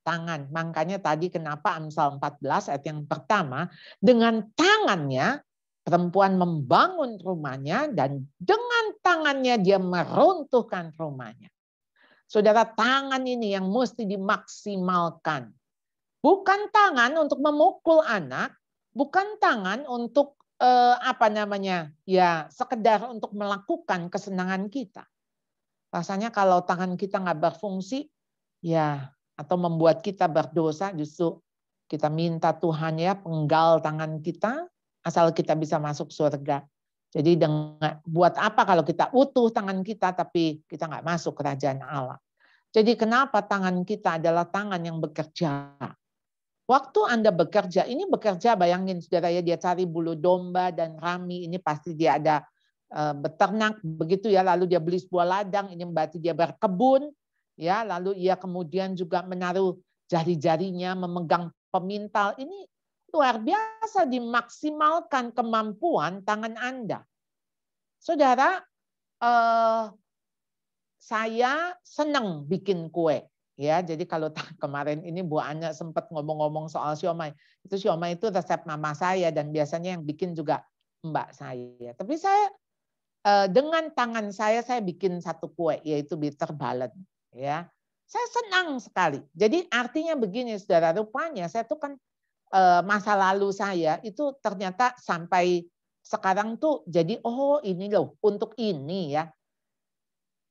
Speaker 7: Tangan, makanya tadi kenapa Amsal 14 ayat yang pertama, dengan tangannya perempuan membangun rumahnya dan dengan tangannya dia meruntuhkan rumahnya. Saudara, tangan ini yang mesti dimaksimalkan. Bukan tangan untuk memukul anak, bukan tangan untuk ya sekedar untuk melakukan kesenangan kita. Rasanya kalau tangan kita nggak berfungsi, ya atau membuat kita berdosa, justru kita minta Tuhan ya penggal tangan kita, asal kita bisa masuk surga. Jadi buat apa kalau kita utuh tangan kita tapi kita nggak masuk kerajaan Allah. Jadi kenapa tangan kita adalah tangan yang bekerja. Waktu Anda bekerja, ini bekerja bayangin saudara ya, dia cari bulu domba dan rami, ini pasti dia ada beternak begitu ya, lalu dia beli sebuah ladang, ini berarti dia berkebun ya, lalu ia kemudian juga menaruh jari-jarinya memegang pemintal. Ini luar biasa dimaksimalkan kemampuan tangan Anda. Saudara, saya senang bikin kue. Ya, jadi kalau kemarin ini Bu Anya sempat ngomong-ngomong soal siomay. Itu siomay itu resep mama saya dan biasanya yang bikin juga mbak saya. Tapi saya dengan tangan saya bikin satu kue yaitu bitter ballad. Ya, saya senang sekali. Jadi artinya begini, saudara, rupanya saya tuh kan masa lalu saya itu ternyata sampai sekarang tuh jadi ini loh untuk ini ya.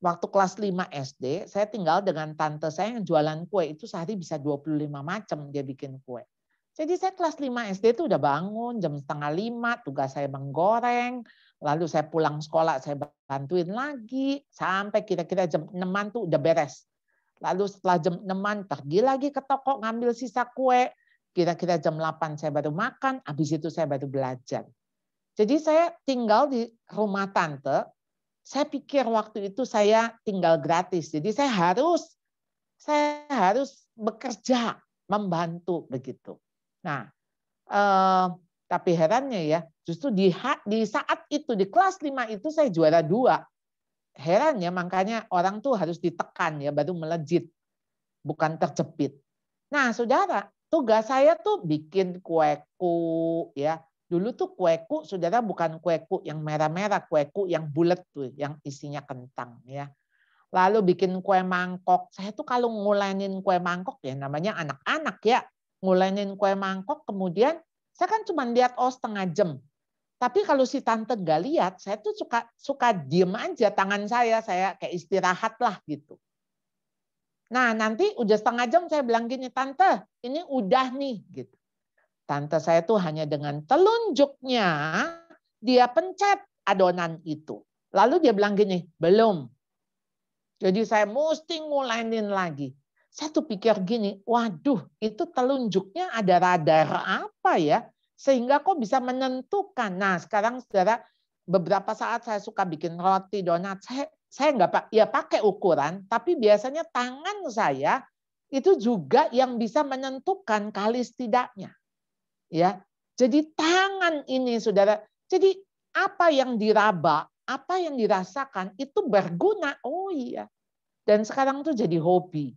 Speaker 7: Waktu kelas 5 SD, saya tinggal dengan tante saya yang jualan kue. Itu sehari bisa 25 macam dia bikin kue. Jadi saya kelas 5 SD itu udah bangun jam 4:30, tugas saya menggoreng. Lalu saya pulang sekolah, saya bantuin lagi. Sampai kira-kira jam 6-an tuh udah beres. Lalu setelah jam 6-an pergi lagi ke toko ngambil sisa kue. Kira-kira jam 8 saya baru makan, habis itu saya baru belajar. Jadi saya tinggal di rumah tante. Saya pikir waktu itu saya tinggal gratis, jadi saya harus bekerja, membantu begitu. Nah, tapi herannya ya, justru di saat itu di kelas 5 itu saya juara 2. Herannya makanya orang tuh harus ditekan ya baru melejit, bukan terjepit. Nah, saudara, tugas saya tuh bikin kueku ya. Dulu tuh kueku, saudara, bukan kueku yang merah-merah, kueku yang bulat tuh, yang isinya kentang ya. Lalu bikin kue mangkok. Saya tuh kalau ngulenin kue mangkok ya, namanya anak-anak ya, ngulenin kue mangkok, kemudian saya kan cuma lihat setengah jam. Tapi kalau si tante nggak lihat, saya tuh suka diem aja tangan saya kayak istirahat lah gitu. Nah nanti udah setengah jam saya bilang gini, tante, ini udah nih gitu. Tante saya tuh hanya dengan telunjuknya dia pencet adonan itu. Lalu dia bilang gini, belum. Jadi saya mesti ngulenin lagi. Saya tuh pikir gini, waduh itu telunjuknya ada radar apa ya? Sehingga kok bisa menentukan. Nah sekarang saudara, beberapa saat saya suka bikin roti, donat. Saya nggak pakai ukuran, tapi biasanya tangan saya itu juga yang bisa menentukan kali setidaknya. Ya, jadi tangan ini saudara, jadi apa yang diraba, apa yang dirasakan itu berguna. Oh iya, dan sekarang tuh jadi hobi.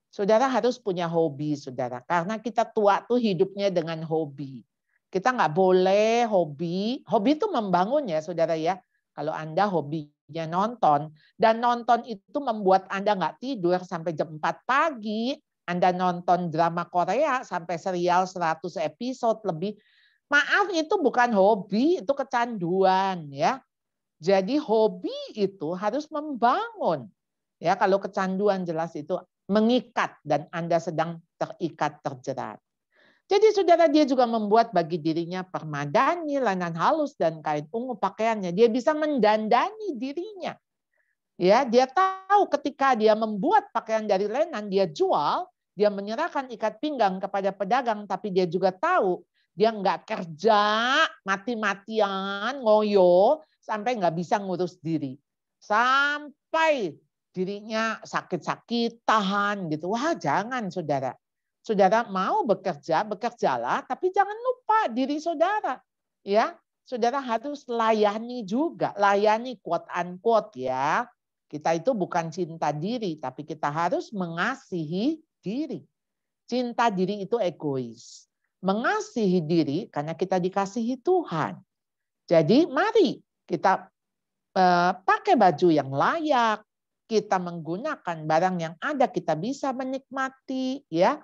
Speaker 7: Saudara harus punya hobi, saudara, karena kita tua tuh hidupnya dengan hobi. Kita nggak boleh hobi itu membangun ya, saudara ya. Kalau Anda hobinya nonton dan nonton itu membuat Anda nggak tidur sampai jam 4 pagi, Anda nonton drama Korea sampai serial 100 episode lebih. Maaf, itu bukan hobi, itu kecanduan ya. Jadi hobi itu harus membangun. Ya, kalau kecanduan jelas itu mengikat dan Anda sedang terikat terjerat. Jadi saudara, dia juga membuat bagi dirinya permadani, lainan halus dan kain ungu pakaiannya. Dia bisa mendandani dirinya. Ya, dia tahu ketika dia membuat pakaian dari lenan, dia jual, dia menyerahkan ikat pinggang kepada pedagang, tapi dia juga tahu dia nggak kerja mati-matian, ngoyo, sampai nggak bisa ngurus diri. Sampai dirinya sakit-sakitan gitu. Wah, jangan saudara. Saudara mau bekerja, bekerjalah, tapi jangan lupa diri saudara. Ya, saudara harus layani juga, layani quote unquote ya. Kita itu bukan cinta diri, tapi kita harus mengasihi diri. Cinta diri itu egois. Mengasihi diri karena kita dikasihi Tuhan. Jadi mari kita pakai baju yang layak, kita menggunakan barang yang ada, kita bisa menikmati ya.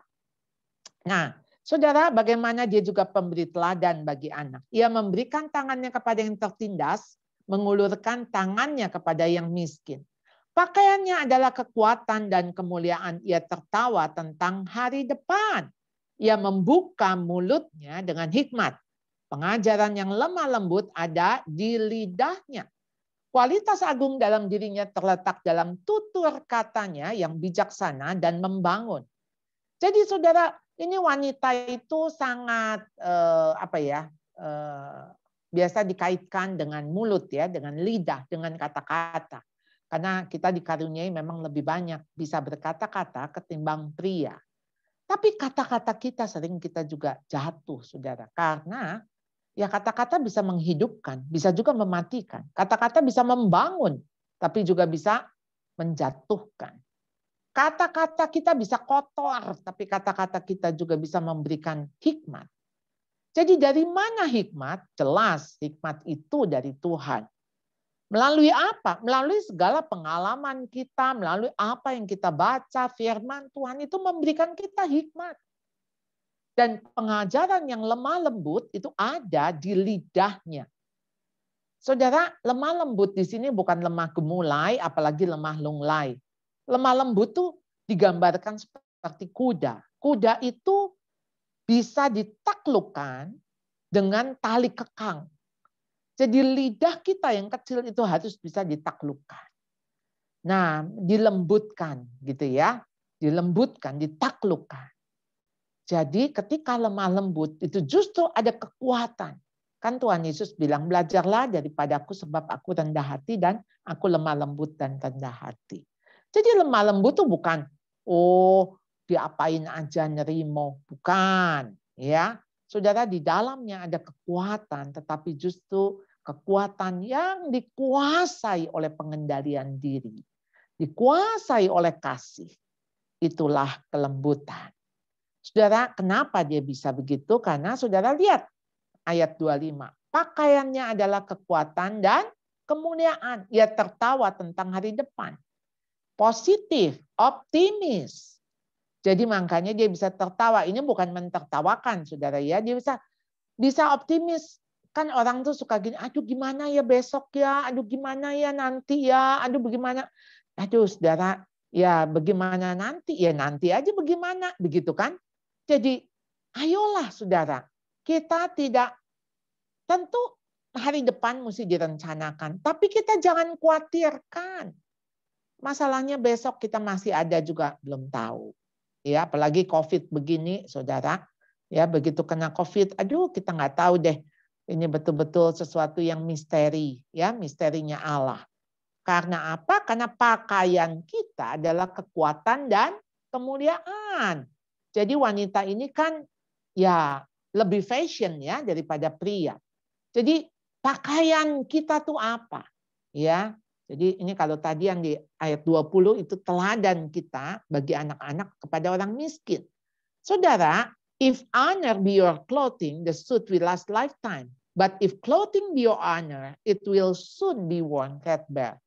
Speaker 7: Nah, saudara, bagaimana dia juga pemberi teladan bagi anak. Ia memberikan tangannya kepada yang tertindas, mengulurkan tangannya kepada yang miskin. Pakaiannya adalah kekuatan dan kemuliaan. Ia tertawa tentang hari depan. Ia membuka mulutnya dengan hikmat. Pengajaran yang lemah lembut ada di lidahnya. Kualitas agung dalam dirinya terletak dalam tutur katanya yang bijaksana dan membangun. Jadi saudara, ini wanita itu sangat biasa dikaitkan dengan mulut ya, dengan lidah, dengan kata-kata. Karena kita dikaruniai memang lebih banyak bisa berkata-kata ketimbang pria. Tapi kata-kata kita sering kita juga jatuh, saudara. Karena ya kata-kata bisa menghidupkan, bisa juga mematikan. Kata-kata bisa membangun, tapi juga bisa menjatuhkan. Kata-kata kita bisa kotor, tapi kata-kata kita juga bisa memberikan hikmat. Jadi dari mana hikmat? Jelas hikmat itu dari Tuhan. Melalui apa? Melalui segala pengalaman kita, melalui apa yang kita baca, firman Tuhan itu memberikan kita hikmat. Dan pengajaran yang lemah lembut itu ada di lidahnya. Saudara, lemah lembut di sini bukan lemah gemulai, apalagi lemah lunglai. Lemah lembut itu digambarkan seperti kuda. Kuda itu bisa ditaklukkan dengan tali kekang. Jadi lidah kita yang kecil itu harus bisa ditaklukkan. Nah, dilembutkan gitu ya. Dilembutkan, ditaklukkan. Jadi ketika lemah lembut itu justru ada kekuatan. Kan Tuhan Yesus bilang, belajarlah daripadaku sebab aku rendah hati dan aku lemah lembut dan rendah hati. Jadi lemah lembut itu bukan, diapain aja nerimo. Bukan. Ya, saudara, di dalamnya ada kekuatan, tetapi justru kekuatan yang dikuasai oleh pengendalian diri. Dikuasai oleh kasih. Itulah kelembutan. Saudara, kenapa dia bisa begitu? Karena saudara lihat ayat 25. Pakaiannya adalah kekuatan dan kemuliaan. Ia tertawa tentang hari depan. Positif, optimis. Jadi makanya dia bisa tertawa. Ini bukan mentertawakan, saudara ya. Dia bisa optimis. Kan orang tuh suka gini, aduh gimana ya besok ya, aduh gimana ya nanti ya, aduh bagaimana. Aduh saudara, ya bagaimana nanti? Ya nanti aja bagaimana, begitu kan. Jadi ayolah saudara, kita tidak, tentu hari depan mesti direncanakan. Tapi kita jangan khawatirkan. Masalahnya besok kita masih ada juga belum tahu. Ya, apalagi COVID begini, saudara. Ya, begitu kena COVID, aduh kita nggak tahu deh. Ini betul-betul sesuatu yang misteri, ya, misterinya Allah. Karena apa? Karena pakaian kita adalah kekuatan dan kemuliaan. Jadi wanita ini kan ya lebih fashion ya daripada pria. Jadi pakaian kita tuh apa? Ya. Jadi ini kalau tadi yang di ayat 20 itu teladan kita bagi anak-anak kepada orang miskin. Saudara, if honor be your clothing, the suit will last lifetime. But if clothing be your honor, it will soon be worn threadbare.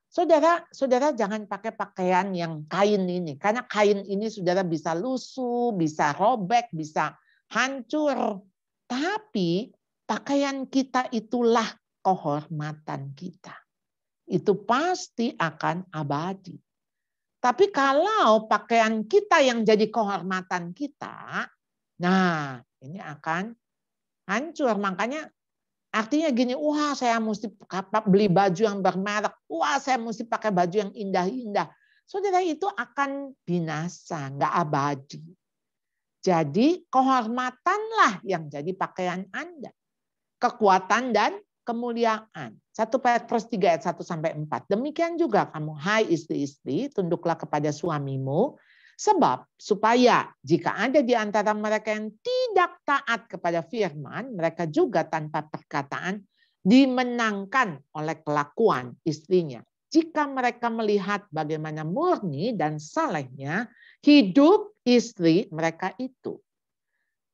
Speaker 7: Saudara jangan pakai pakaian yang kain ini. Karena kain ini saudara bisa lusuh, bisa robek, bisa hancur. Tapi pakaian kita itulah kehormatan kita. Itu pasti akan abadi. Tapi kalau pakaian kita yang jadi kehormatan kita, nah ini akan hancur. Makanya artinya gini, wah saya mesti beli baju yang bermerek, wah saya mesti pakai baju yang indah-indah. Saudara, itu akan binasa, nggak abadi. Jadi kehormatanlah yang jadi pakaian Anda. Kekuatan dan kemuliaan. 1 Petrus 3 ayat 1-4. Demikian juga kamu, hai istri-istri, tunduklah kepada suamimu, sebab supaya jika ada di antara mereka yang tidak taat kepada firman, mereka juga tanpa perkataan dimenangkan oleh kelakuan istrinya. Jika mereka melihat bagaimana murni dan salehnya hidup istri mereka itu.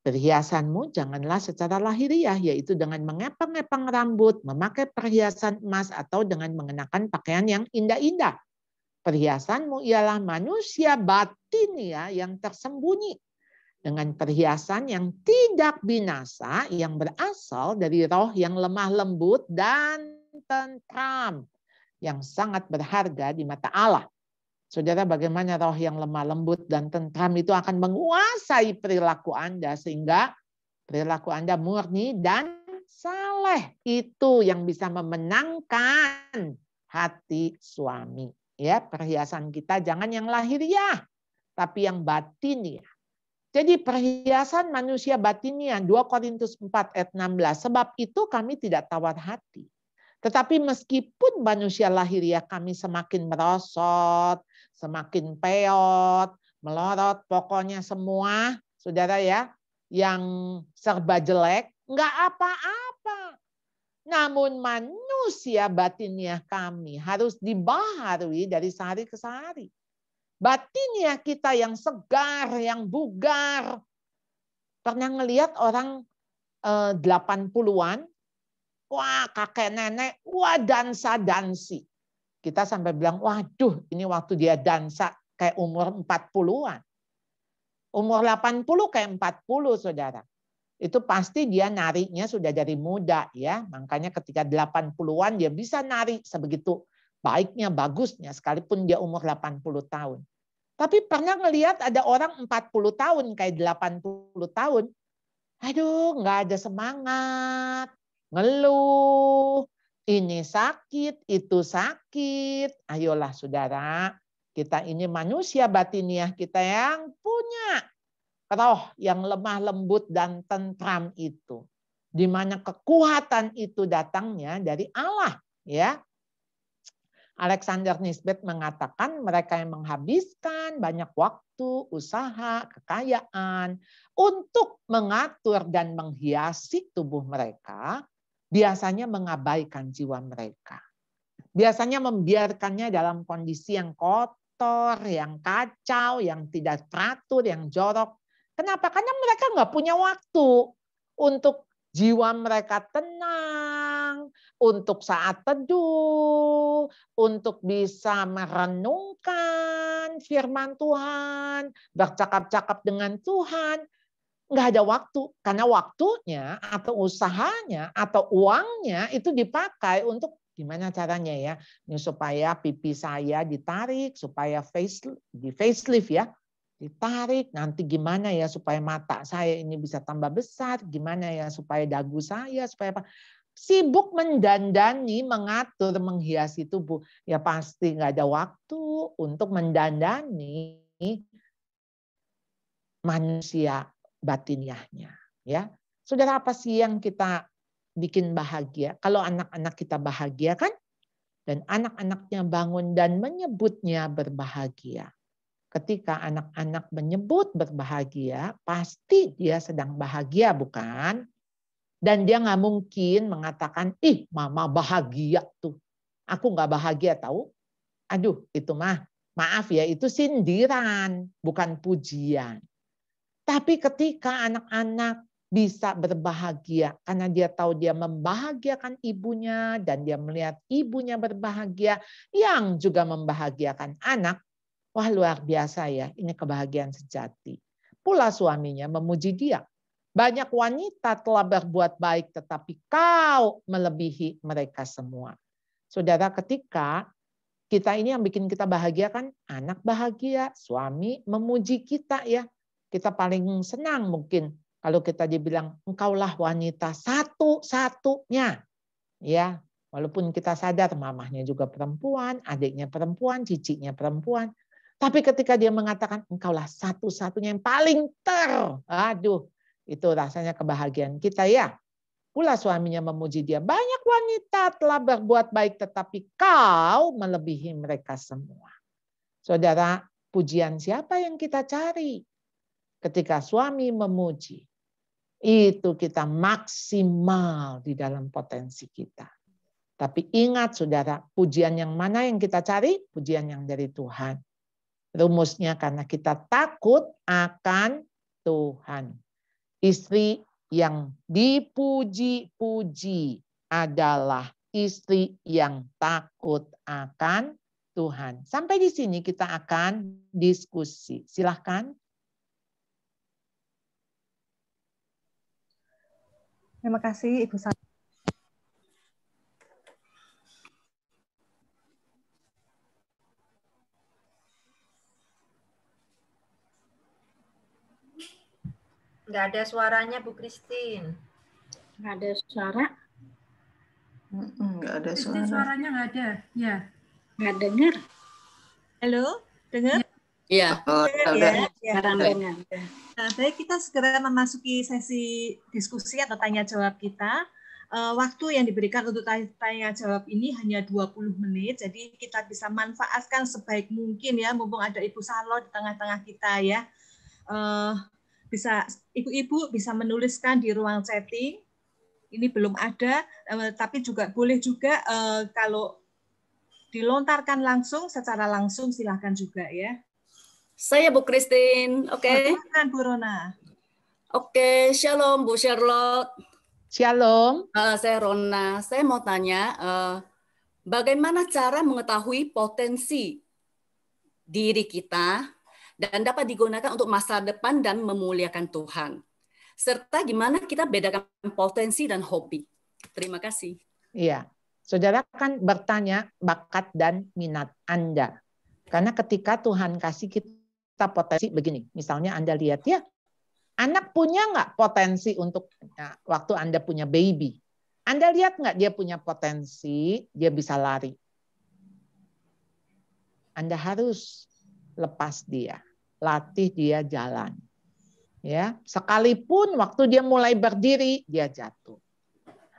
Speaker 7: Perhiasanmu janganlah secara lahiriah, yaitu dengan mengepang-epang rambut, memakai perhiasan emas, atau dengan mengenakan pakaian yang indah-indah. Perhiasanmu ialah manusia batiniah yang tersembunyi dengan perhiasan yang tidak binasa yang berasal dari roh yang lemah lembut dan tentram yang sangat berharga di mata Allah. Saudara, bagaimana roh yang lemah lembut dan tentram itu akan menguasai perilaku Anda sehingga perilaku Anda murni dan saleh. Itu yang bisa memenangkan hati suami. Ya, perhiasan kita jangan yang lahiriah, tapi yang batiniah. Jadi perhiasan manusia batiniah, 2 Korintus 4 ayat 16. Sebab itu kami tidak tawar hati. Tetapi meskipun manusia lahiriah kami semakin merosot, semakin peot, melorot, pokoknya semua, saudara ya, yang serba jelek, enggak apa-apa. Namun manusia batiniah kami harus dibaharui dari sehari ke sehari. Batiniah kita yang segar, yang bugar. Pernah ngelihat orang 80-an, wah kakek nenek, wah dansa-dansi. Kita sampai bilang, waduh ini waktu dia dansa kayak umur 40-an. Umur 80 kayak 40, saudara. Itu pasti dia nariknya sudah dari muda ya. Makanya ketika 80-an dia bisa narik sebegitu baiknya, bagusnya sekalipun dia umur 80 tahun. Tapi pernah ngelihat ada orang 40 tahun kayak 80 tahun. Aduh, nggak ada semangat. Ngeluh, ini sakit, itu sakit. Ayolah saudara, kita ini manusia batiniah kita yang punya roh yang lemah lembut dan tentram itu, di mana kekuatan itu datangnya dari Allah, ya. Alexander Nisbet mengatakan mereka yang menghabiskan banyak waktu, usaha, kekayaan untuk mengatur dan menghiasi tubuh mereka, biasanya mengabaikan jiwa mereka. Biasanya membiarkannya dalam kondisi yang kotor, yang kacau, yang tidak teratur, yang jorok. Kenapa? Karena mereka nggak punya waktu untuk jiwa mereka tenang, untuk saat teduh, untuk bisa merenungkan firman Tuhan, bercakap-cakap dengan Tuhan. Nggak ada waktu, karena waktunya atau usahanya atau uangnya itu dipakai untuk gimana caranya ya, ini supaya pipi saya ditarik, supaya di facelift ya, ditarik, nanti gimana ya supaya mata saya ini bisa tambah besar, gimana ya supaya dagu saya, supaya apa. Sibuk mendandani, mengatur, menghiasi tubuh. Ya pasti nggak ada waktu untuk mendandani manusia batiniahnya. Ya, saudara, apa sih yang kita bikin bahagia? Kalau anak-anak kita bahagia kan? Dan anak-anaknya bangun dan menyebutnya berbahagia. Ketika anak-anak menyebut berbahagia, pasti dia sedang bahagia, bukan? Dan dia nggak mungkin mengatakan, ih mama bahagia tuh. Aku nggak bahagia tahu. Aduh, itu mah, maaf ya, itu sindiran, bukan pujian. Tapi ketika anak-anak bisa berbahagia karena dia tahu dia membahagiakan ibunya dan dia melihat ibunya berbahagia yang juga membahagiakan anak. Wah, luar biasa ya, ini kebahagiaan sejati. Pula suaminya memuji dia. Banyak wanita telah berbuat baik tetapi kau melebihi mereka semua. Saudara, ketika kita ini yang bikin kita bahagia kan anak bahagia, suami memuji kita ya. Kita paling senang mungkin kalau kita dibilang engkaulah wanita satu-satunya. Ya, walaupun kita sadar mamahnya juga perempuan, adiknya perempuan, ciciknya perempuan. Tapi ketika dia mengatakan engkaulah satu-satunya yang paling aduh, itu rasanya kebahagiaan kita ya. Pula suaminya memuji dia, banyak wanita telah berbuat baik tetapi kau melebihi mereka semua. Saudara, pujian siapa yang kita cari? Ketika suami memuji, itu kita maksimal di dalam potensi kita. Tapi ingat saudara, pujian yang mana yang kita cari? Pujian yang dari Tuhan. Rumusnya karena kita takut akan Tuhan. Istri yang dipuji-puji adalah istri yang takut akan Tuhan. Sampai di sini kita akan diskusi. Silahkan.
Speaker 6: Terima kasih Ibu Sarah.
Speaker 5: Nggak ada suaranya Bu Christine.
Speaker 2: Nggak ada suara.
Speaker 8: Nggak ada
Speaker 5: Christine
Speaker 8: suara.
Speaker 5: suaranya nggak ada. Ya.
Speaker 2: Nggak dengar.
Speaker 6: Halo, dengar?
Speaker 8: Iya. Oh,
Speaker 6: Ya,
Speaker 8: udah.
Speaker 6: ya.
Speaker 2: Sekarang dengar.
Speaker 6: Nah, baik, kita segera memasuki sesi diskusi atau tanya jawab kita. Waktu yang diberikan untuk tanya jawab ini hanya 20 menit, jadi kita bisa manfaatkan sebaik mungkin ya, mumpung ada Ibu Salo di tengah-tengah kita ya. Bisa ibu-ibu bisa menuliskan di ruang chatting. Ini belum ada, tapi juga boleh juga kalau dilontarkan langsung, secara langsung silahkan juga ya.
Speaker 8: Saya Bu Christine, oke.
Speaker 6: Silakan Bu Rona.
Speaker 8: Oke, shalom Bu Charlotte.
Speaker 7: Shalom.
Speaker 8: Saya Rona. Saya mau tanya, bagaimana cara mengetahui potensi diri kita dan dapat digunakan untuk masa depan dan memuliakan Tuhan? Serta gimana kita bedakan potensi dan hobi? Terima kasih.
Speaker 7: Iya. Saudara kan bertanya bakat dan minat Anda. Karena ketika Tuhan kasih kita potensi begini, misalnya Anda lihat ya, anak punya nggak potensi untuk waktu Anda punya baby? Anda lihat nggak dia punya potensi, dia bisa lari. Anda harus lepas dia, latih dia jalan. Ya, sekalipun waktu dia mulai berdiri, dia jatuh.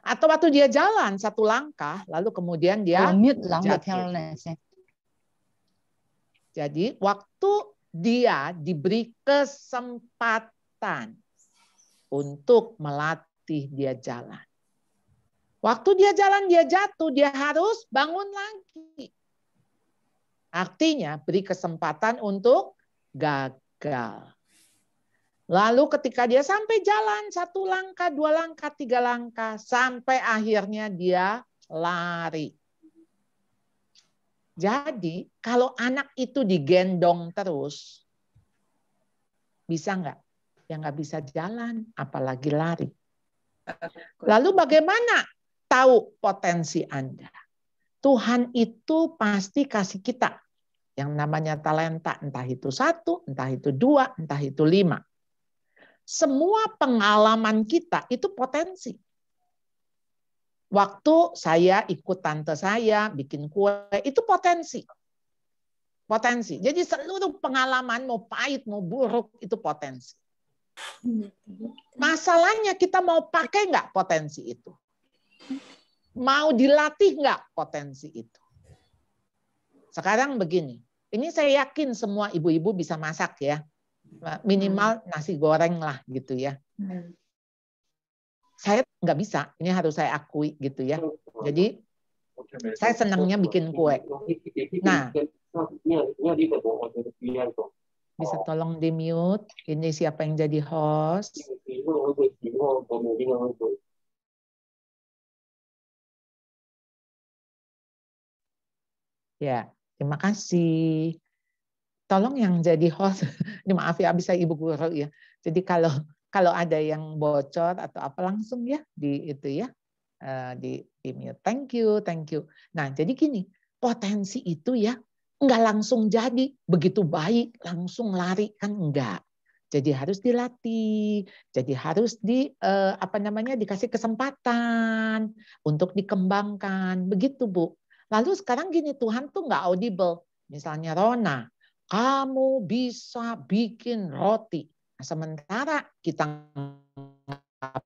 Speaker 7: Atau waktu dia jalan satu langkah, lalu kemudian dia jatuh. Jadi waktu dia diberi kesempatan untuk melatih dia jalan. Waktu dia jalan, dia jatuh, dia harus bangun lagi. Artinya beri kesempatan untuk gagal. Lalu ketika dia sampai jalan satu langkah, dua langkah, tiga langkah, sampai akhirnya dia lari. Jadi kalau anak itu digendong terus, bisa nggak? Ya nggak bisa jalan, apalagi lari. Lalu bagaimana tahu potensi Anda? Tuhan itu pasti kasih kita yang namanya talenta, entah itu 1, entah itu 2, entah itu 5. Semua pengalaman kita itu potensi. Waktu saya ikut tante saya bikin kue, itu potensi. Potensi. Jadi seluruh pengalaman mau pahit, mau buruk, itu potensi. Masalahnya kita mau pakai nggak potensi itu? Mau dilatih nggak potensi itu? Sekarang begini, ini saya yakin semua ibu-ibu bisa masak ya. Minimal nasi goreng lah gitu ya. Saya nggak bisa, ini harus saya akui gitu ya. Jadi saya senangnya bikin kue. Nah, bisa tolong di mute. Ini siapa yang jadi host? Ya, terima kasih. Tolong yang jadi host, ini maaf ya, bisa Ibu Guru ya. Jadi kalau ada yang bocor atau apa langsung ya di itu ya, di mute. Thank you. Nah, jadi gini, potensi itu ya nggak langsung jadi begitu baik langsung lari kan enggak. Jadi harus dilatih, jadi harus dikasih kesempatan untuk dikembangkan, begitu Bu. Lalu sekarang gini, Tuhan tuh nggak audible. Misalnya Rona, kamu bisa bikin roti. Nah, sementara kita nggak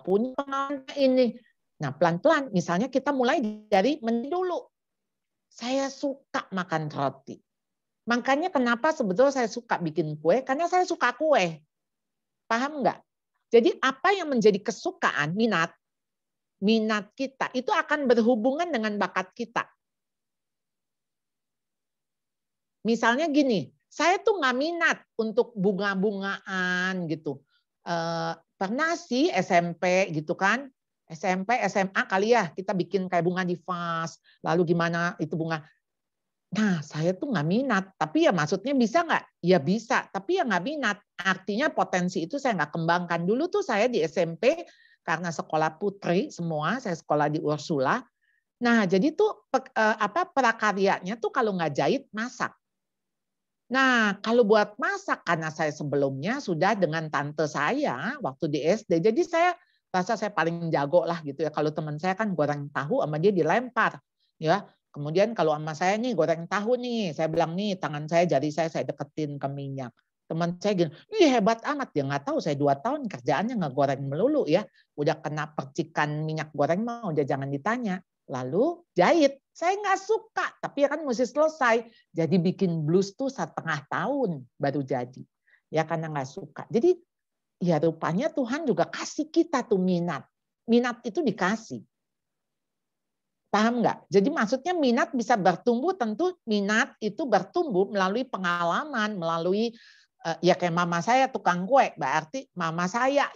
Speaker 7: punya pengalaman ini. Nah, pelan-pelan, misalnya kita mulai dari menu dulu. Saya suka makan roti. Makanya kenapa sebetulnya saya suka bikin kue, karena saya suka kue. Paham nggak? Jadi apa yang menjadi kesukaan, minat kita, itu akan berhubungan dengan bakat kita. Misalnya gini, saya tuh nggak minat untuk bunga-bungaan gitu. Pernah sih SMP gitu kan, SMP, SMA kali ya, kita bikin kayak bunga di vas, lalu gimana itu bunga. Nah, saya tuh nggak minat, tapi ya maksudnya bisa nggak? Ya bisa, tapi ya nggak minat. Artinya potensi itu saya nggak kembangkan. Dulu tuh saya di SMP, karena sekolah putri semua, saya sekolah di Ursula. Nah, jadi tuh prakaryanya tuh kalau nggak jahit, masak. Nah, kalau buat masak, karena saya sebelumnya sudah dengan tante saya waktu di SD, jadi saya rasa saya paling jago lah gitu ya. Kalau teman saya kan goreng tahu sama dia dilempar, ya. Kemudian kalau sama saya nih goreng tahu nih, saya bilang nih tangan saya jari saya deketin ke minyak. Teman saya gini, ih hebat amat, dia nggak tahu saya 2 tahun kerjaannya ngegoreng melulu ya. Udah kena percikan minyak goreng mah udah jangan ditanya. Lalu jahit, saya nggak suka, tapi ya kan mesti selesai. Jadi bikin blus tuh 1,5 tahun baru jadi. Ya karena nggak suka. Jadi ya rupanya Tuhan juga kasih kita tuh minat. Minat itu dikasih. Paham nggak? Jadi maksudnya minat bisa bertumbuh, tentu minat itu bertumbuh melalui pengalaman, melalui ya kayak mama saya tukang kue, berarti mama saya,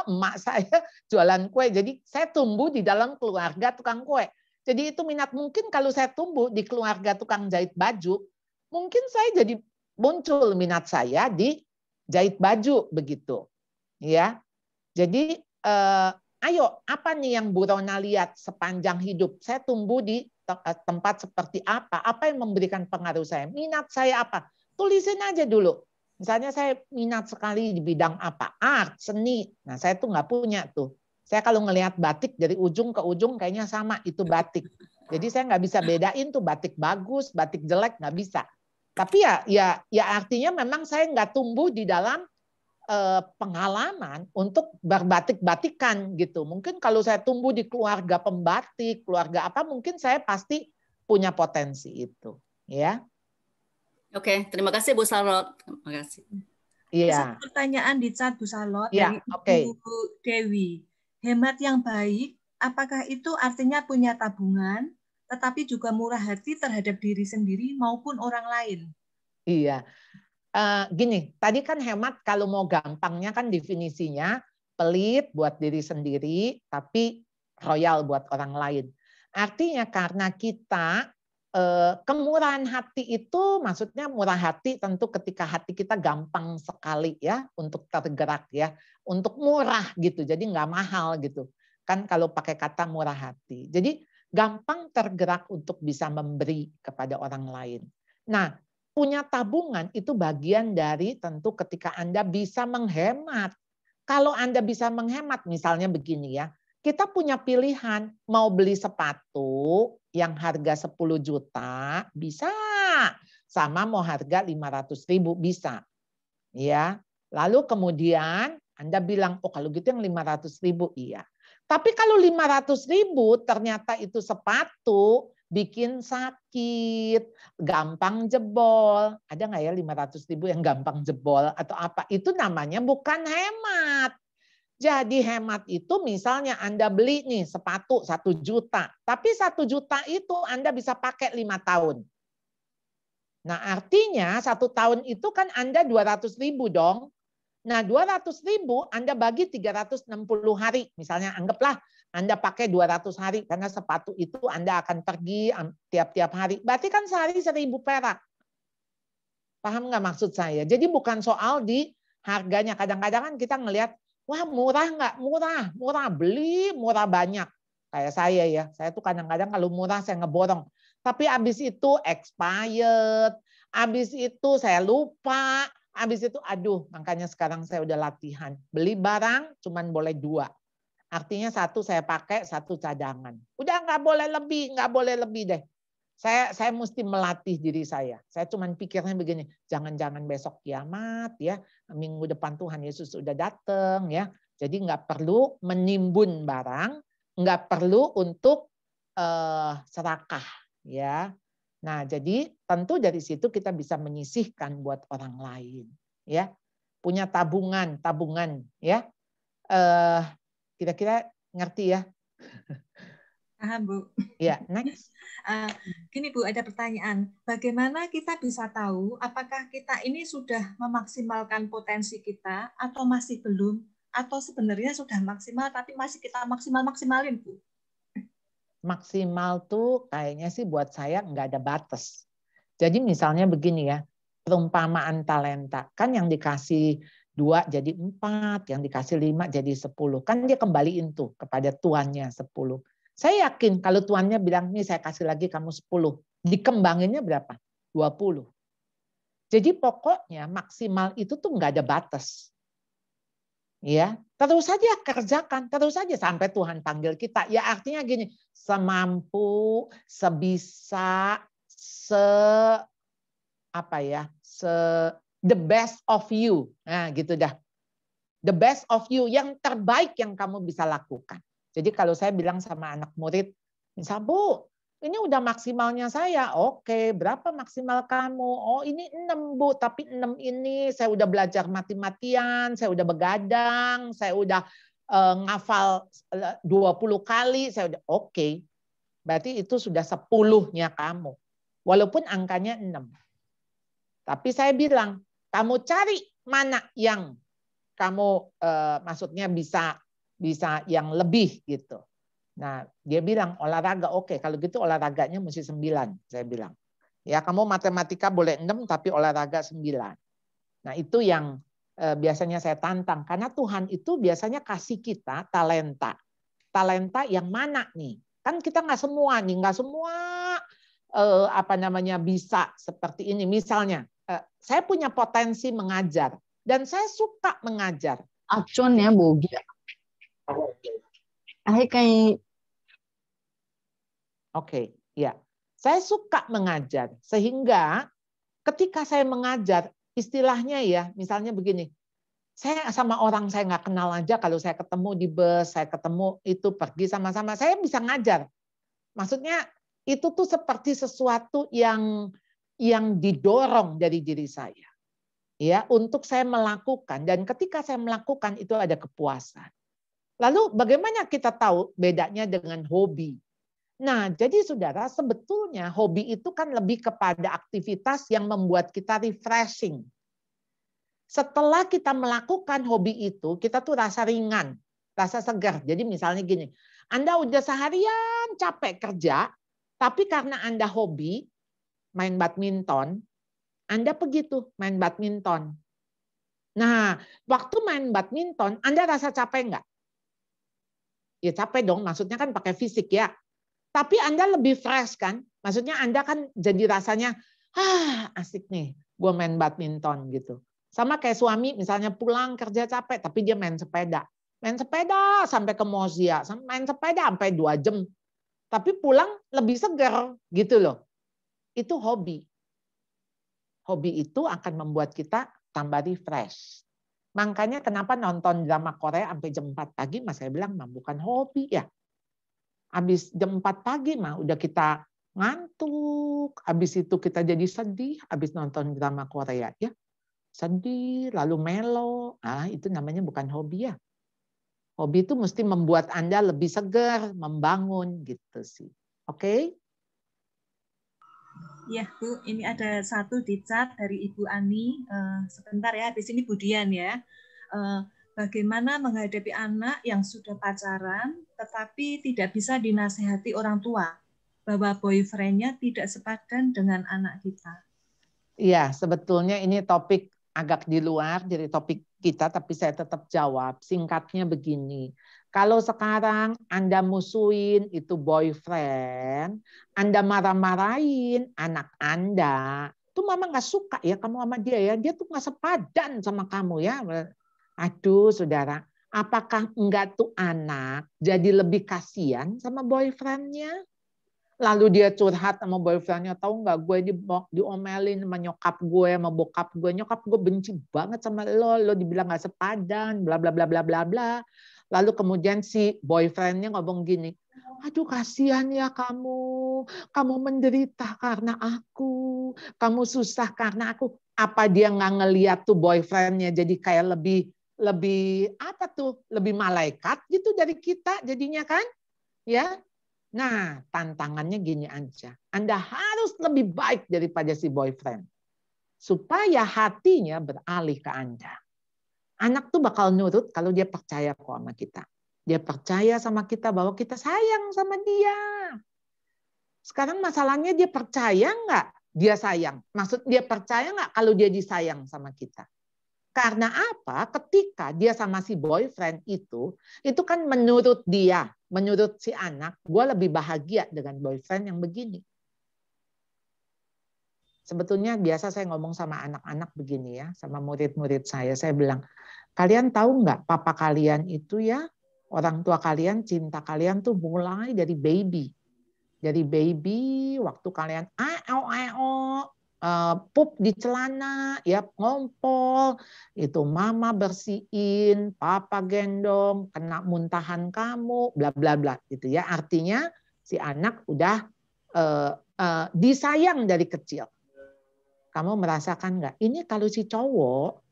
Speaker 7: emak saya jualan kue. Jadi saya tumbuh di dalam keluarga tukang kue. Jadi itu minat. Mungkin kalau saya tumbuh di keluarga tukang jahit baju, mungkin saya jadi muncul minat saya di jahit baju begitu. Ya. Jadi ayo, apa nih yang Bu Rona lihat sepanjang hidup? Saya tumbuh di tempat seperti apa? Apa yang memberikan pengaruh saya? Minat saya apa? Tulisin aja dulu. Misalnya saya minat sekali di bidang apa? Art, seni. Nah, saya tuh nggak punya tuh. Saya kalau ngelihat batik dari ujung ke ujung kayaknya sama, itu batik. Jadi saya nggak bisa bedain tuh batik bagus, batik jelek, nggak bisa. Tapi ya artinya memang saya nggak tumbuh di dalam pengalaman untuk berbatik-batikan gitu. Mungkin kalau saya tumbuh di keluarga pembatik, keluarga apa, mungkin saya pasti punya potensi itu, ya.
Speaker 8: Oke, terima kasih Bu Salot. Terima kasih.
Speaker 7: Iya.
Speaker 6: Satu pertanyaan di chat Bu Salot
Speaker 7: Ya,
Speaker 6: dari Ibu Dewi. Hemat yang baik, apakah itu artinya punya tabungan, tetapi juga murah hati terhadap diri sendiri maupun orang lain?
Speaker 7: Iya. Gini, tadi kan hemat kalau mau gampangnya kan definisinya pelit buat diri sendiri, tapi royal buat orang lain. Artinya karena kita kemurahan hati itu, maksudnya murah hati tentu ketika hati kita gampang sekali ya untuk tergerak ya, untuk murah gitu, jadi nggak mahal gitu. Kan kalau pakai kata murah hati. Jadi gampang tergerak untuk bisa memberi kepada orang lain. Nah, punya tabungan itu bagian dari tentu ketika Anda bisa menghemat. Kalau Anda bisa menghemat, misalnya begini ya, kita punya pilihan mau beli sepatu yang harga 10 juta, bisa. Sama mau harga 500.000, bisa. Ya. Lalu kemudian Anda bilang, oh kalau gitu yang 500.000, iya. Tapi kalau 500.000 ternyata itu sepatu, bikin sakit, gampang jebol. Ada nggak ya 500.000 yang gampang jebol atau apa? Itu namanya bukan hemat. Jadi hemat itu misalnya Anda beli nih sepatu 1 juta. Tapi 1 juta itu Anda bisa pakai 5 tahun. Nah artinya 1 tahun itu kan Anda 200.000 dong. Nah, 200.000 Anda bagi 360 hari. Misalnya anggaplah Anda pakai 200 hari karena sepatu itu Anda akan pergi tiap-tiap hari. Berarti kan sehari 1.000 perak. Paham nggak maksud saya? Jadi bukan soal di harganya. Kadang-kadang kan kita ngelihat, wah murah nggak? Murah, murah. Beli murah banyak. Kayak saya ya. Saya tuh kadang-kadang kalau murah saya ngeborong. Tapi habis itu expired. Habis itu saya lupa. Habis itu aduh, makanya sekarang saya udah latihan. Beli barang cuman boleh 2. Artinya 1 saya pakai, 1 cadangan. Udah nggak boleh lebih deh. Saya mesti melatih diri saya. Saya cuman pikirnya begini, jangan-jangan besok kiamat ya, minggu depan Tuhan Yesus udah datang ya. Jadi nggak perlu menimbun barang, nggak perlu untuk serakah ya. Nah, jadi tentu dari situ kita bisa menyisihkan buat orang lain, ya. Punya tabungan ya. Kira-kira ngerti ya?
Speaker 6: Paham, Bu.
Speaker 7: Ya, next.
Speaker 6: Gini Bu, ada pertanyaan. Bagaimana kita bisa tahu apakah kita ini sudah memaksimalkan potensi kita atau masih belum? Atau sebenarnya sudah maksimal tapi masih kita maksimalin, Bu?
Speaker 7: Maksimal tuh kayaknya sih buat saya nggak ada batas. Jadi misalnya begini ya, perumpamaan talenta. Kan yang dikasih 2 jadi 4, yang dikasih 5 jadi 10. Kan dia kembaliin tuh kepada tuannya 10. Saya yakin kalau tuannya bilang, nih saya kasih lagi kamu 10. Dikembanginnya berapa? 20. Jadi pokoknya maksimal itu tuh nggak ada batas. Ya, terus saja kerjakan, terus saja sampai Tuhan panggil kita. Ya artinya gini, semampu, sebisa, the best of you. Nah, gitu dah. The best of you, yang terbaik yang kamu bisa lakukan. Jadi kalau saya bilang sama anak murid, misal, Bu, ini udah maksimalnya saya. Oke, berapa maksimal kamu? Oh, ini 6, Bu. Tapi 6 ini saya udah belajar mati-matian, saya udah begadang, saya udah ngafal 20 kali. Saya udah oke. Berarti itu sudah 10-nya kamu. Walaupun angkanya 6. Tapi saya bilang, kamu cari mana yang kamu maksudnya bisa yang lebih gitu. Nah, dia bilang olahraga, oke, kalau gitu olahraganya mesti 9, saya bilang. Ya, kamu matematika boleh 6, tapi olahraga 9. Nah, itu yang biasanya saya tantang. Karena Tuhan itu biasanya kasih kita talenta. Talenta yang mana nih? Kan kita nggak semua nih, nggak semua bisa seperti ini. Misalnya, saya punya potensi mengajar, dan saya suka mengajar.
Speaker 9: Acun ya, Bu.
Speaker 7: Oke, ya. Saya suka mengajar sehingga ketika saya mengajar, istilahnya ya, misalnya begini, saya sama orang saya nggak kenal aja, kalau saya ketemu di bus, saya ketemu itu pergi sama-sama, saya bisa ngajar. Maksudnya itu tuh seperti sesuatu yang didorong dari diri saya, ya, untuk saya melakukan, dan ketika saya melakukan itu ada kepuasan. Lalu bagaimana kita tahu bedanya dengan hobi? Nah, jadi saudara, sebetulnya hobi itu kan lebih kepada aktivitas yang membuat kita refreshing. Setelah kita melakukan hobi itu, kita tuh rasa ringan, rasa segar. Jadi misalnya gini, Anda udah seharian capek kerja, tapi karena Anda hobi main badminton, Anda pergi tuh main badminton. Nah, waktu main badminton, Anda rasa capek enggak? Ya capek dong, maksudnya kan pakai fisik ya. Tapi Anda lebih fresh kan? Maksudnya Anda kan jadi rasanya, asik nih, gue main badminton gitu. Sama kayak suami misalnya pulang kerja capek, tapi dia main sepeda. Main sepeda sampai ke Mozia, main sepeda sampai 2 jam. Tapi pulang lebih segar gitu loh. Itu hobi. Hobi itu akan membuat kita tambah refresh. Makanya kenapa nonton drama Korea sampai jam 4 pagi, mas saya bilang bukan hobi ya. Habis jam 4 pagi mah udah kita ngantuk, habis itu kita jadi sedih, habis nonton drama Korea ya. Sedih, lalu melo. Itu namanya bukan hobi ya. Hobi itu mesti membuat Anda lebih segar, membangun gitu sih. Oke?
Speaker 6: Ya, Bu, ini ada satu di chat dari Ibu Ani. Sebentar ya, habis ini Bu Dian ya. bagaimana menghadapi anak yang sudah pacaran tetapi tidak bisa dinasehati orang tua bahwa boyfriend-nya tidak sepadan dengan anak kita.
Speaker 7: Iya, sebetulnya ini topik agak di luar dari topik kita, tapi saya tetap jawab. Singkatnya begini, kalau sekarang Anda musuhin itu boyfriend, Anda marah-marahin anak Anda, tuh mama nggak suka ya kamu sama dia tuh nggak sepadan sama kamu ya. Aduh saudara, apakah enggak tuh anak jadi lebih kasihan sama boyfriend-nya? Lalu dia curhat sama boyfriend-nya, tahu nggak gue diomelin sama nyokap gue, sama bokap gue. Nyokap gue benci banget sama lo dibilang nggak sepadan, bla bla bla bla bla bla. Lalu kemudian si boyfriend-nya ngomong gini, aduh kasihan ya kamu menderita karena aku, kamu susah karena aku. Apa dia nggak ngeliat tuh boyfriend-nya jadi kayak lebih apa tuh, lebih malaikat gitu dari kita jadinya kan, ya. Nah, tantangannya gini aja. Anda harus lebih baik daripada si boyfriend. Supaya hatinya beralih ke Anda. Anak tuh bakal nurut kalau dia percaya kok sama kita. Dia percaya sama kita bahwa kita sayang sama dia. Sekarang masalahnya dia percaya nggak dia sayang? Maksud dia percaya nggak kalau dia disayang sama kita? Karena apa? Ketika dia sama si boyfriend itu kan menurut dia, menurut si anak, gue lebih bahagia dengan boyfriend yang begini. Sebetulnya biasa saya ngomong sama anak-anak begini ya, sama murid-murid saya bilang, kalian tahu nggak papa kalian itu ya, orang tua kalian, cinta kalian tuh mulai dari baby. Dari baby, waktu kalian pup di celana, ya ngompol, itu mama bersihin, papa gendong, kena muntahan kamu, bla bla bla, gitu ya. Artinya si anak udah disayang dari kecil. Kamu merasakan nggak? Ini kalau si cowok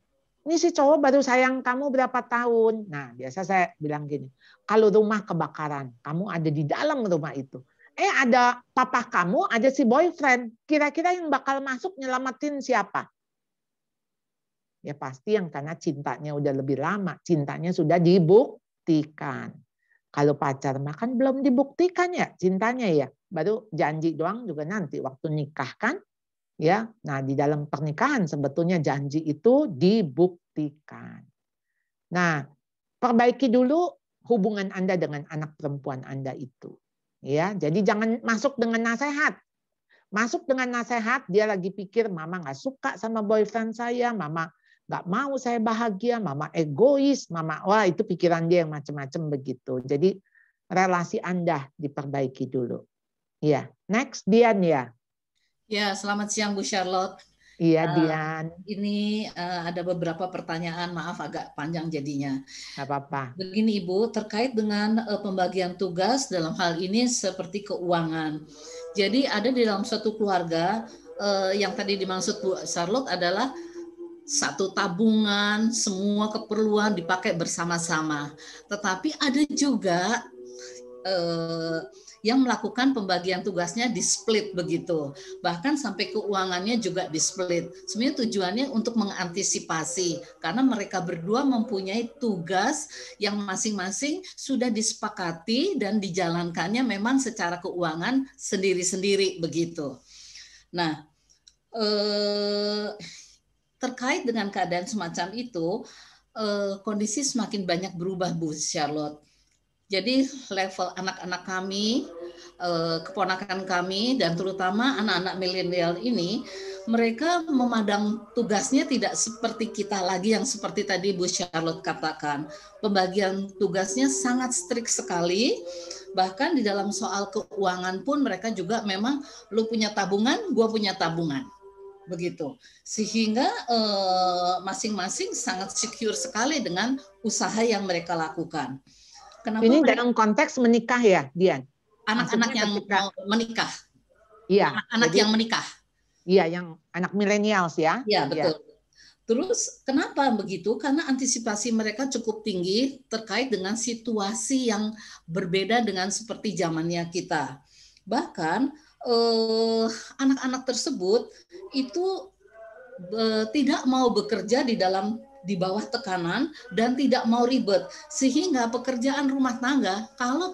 Speaker 7: baru sayang kamu berapa tahun? Nah, biasa saya bilang gini, kalau rumah kebakaran, kamu ada di dalam rumah itu. Ada papa kamu, ada si boyfriend. Kira-kira yang bakal masuk nyelamatin siapa? Ya pasti yang karena cintanya udah lebih lama. Cintanya sudah dibuktikan. Kalau pacar mah kan belum dibuktikan ya cintanya ya. Baru janji doang juga nanti waktu nikah kan. Ya, nah di dalam pernikahan sebetulnya janji itu dibuktikan. Nah, perbaiki dulu hubungan Anda dengan anak perempuan Anda itu. Ya, jadi jangan masuk dengan nasihat. Masuk dengan nasihat, dia lagi pikir mama nggak suka sama boyfriend saya, mama nggak mau saya bahagia, mama egois, mama wah itu pikiran dia yang macam-macam begitu. Jadi relasi Anda diperbaiki dulu. Ya, next Dian ya.
Speaker 9: Ya, selamat siang Bu Charlotte.
Speaker 7: Iya Dian.
Speaker 9: Ini ada beberapa pertanyaan, maaf agak panjang jadinya.
Speaker 7: Nggak apa-apa.
Speaker 9: Begini Ibu, terkait dengan pembagian tugas dalam hal ini seperti keuangan. Jadi ada di dalam suatu keluarga yang tadi dimaksud Bu Charlotte adalah satu tabungan, semua keperluan dipakai bersama-sama. Tetapi ada juga yang melakukan pembagian tugasnya di split begitu. Bahkan sampai keuangannya juga di split. Sebenarnya tujuannya untuk mengantisipasi karena mereka berdua mempunyai tugas yang masing-masing sudah disepakati dan dijalankannya memang secara keuangan sendiri-sendiri begitu. Nah, terkait dengan keadaan semacam itu, kondisi semakin banyak berubah Bu Charlotte. Jadi level anak-anak kami, keponakan kami, dan terutama anak-anak milenial ini, mereka memandang tugasnya tidak seperti kita lagi yang seperti tadi Bu Charlotte katakan. Pembagian tugasnya sangat strict sekali, bahkan di dalam soal keuangan pun mereka juga memang lu punya tabungan, gua punya tabungan. Begitu. Sehingga masing-masing sangat secure sekali dengan usaha yang mereka lakukan. Kenapa
Speaker 7: ini dalam konteks menikah ya, Dian?
Speaker 9: Anak-anak yang mau menikah.
Speaker 7: Iya.
Speaker 9: Anak yang menikah.
Speaker 7: Iya, yang anak milenials ya.
Speaker 9: Iya, betul. Ya. Terus kenapa begitu? Karena antisipasi mereka cukup tinggi terkait dengan situasi yang berbeda dengan seperti zamannya kita. Bahkan anak-anak tersebut itu tidak mau bekerja di dalam di bawah tekanan dan tidak mau ribet, sehingga pekerjaan rumah tangga kalau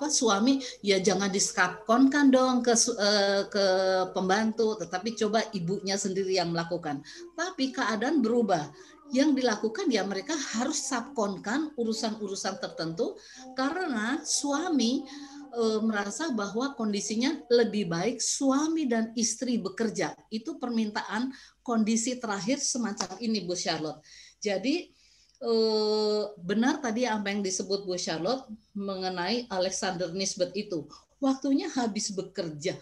Speaker 9: suami ya jangan diskapkonkan dong ke pembantu, tetapi coba ibunya sendiri yang melakukan. Tapi keadaan berubah. Yang dilakukan ya mereka harus subkonkan urusan-urusan tertentu karena suami merasa bahwa kondisinya lebih baik suami dan istri bekerja. Itu permintaan kondisi terakhir semacam ini, Bu Charlotte. Jadi benar tadi apa yang disebut Bu Charlotte mengenai Alexander Nisbet itu. Waktunya habis bekerja,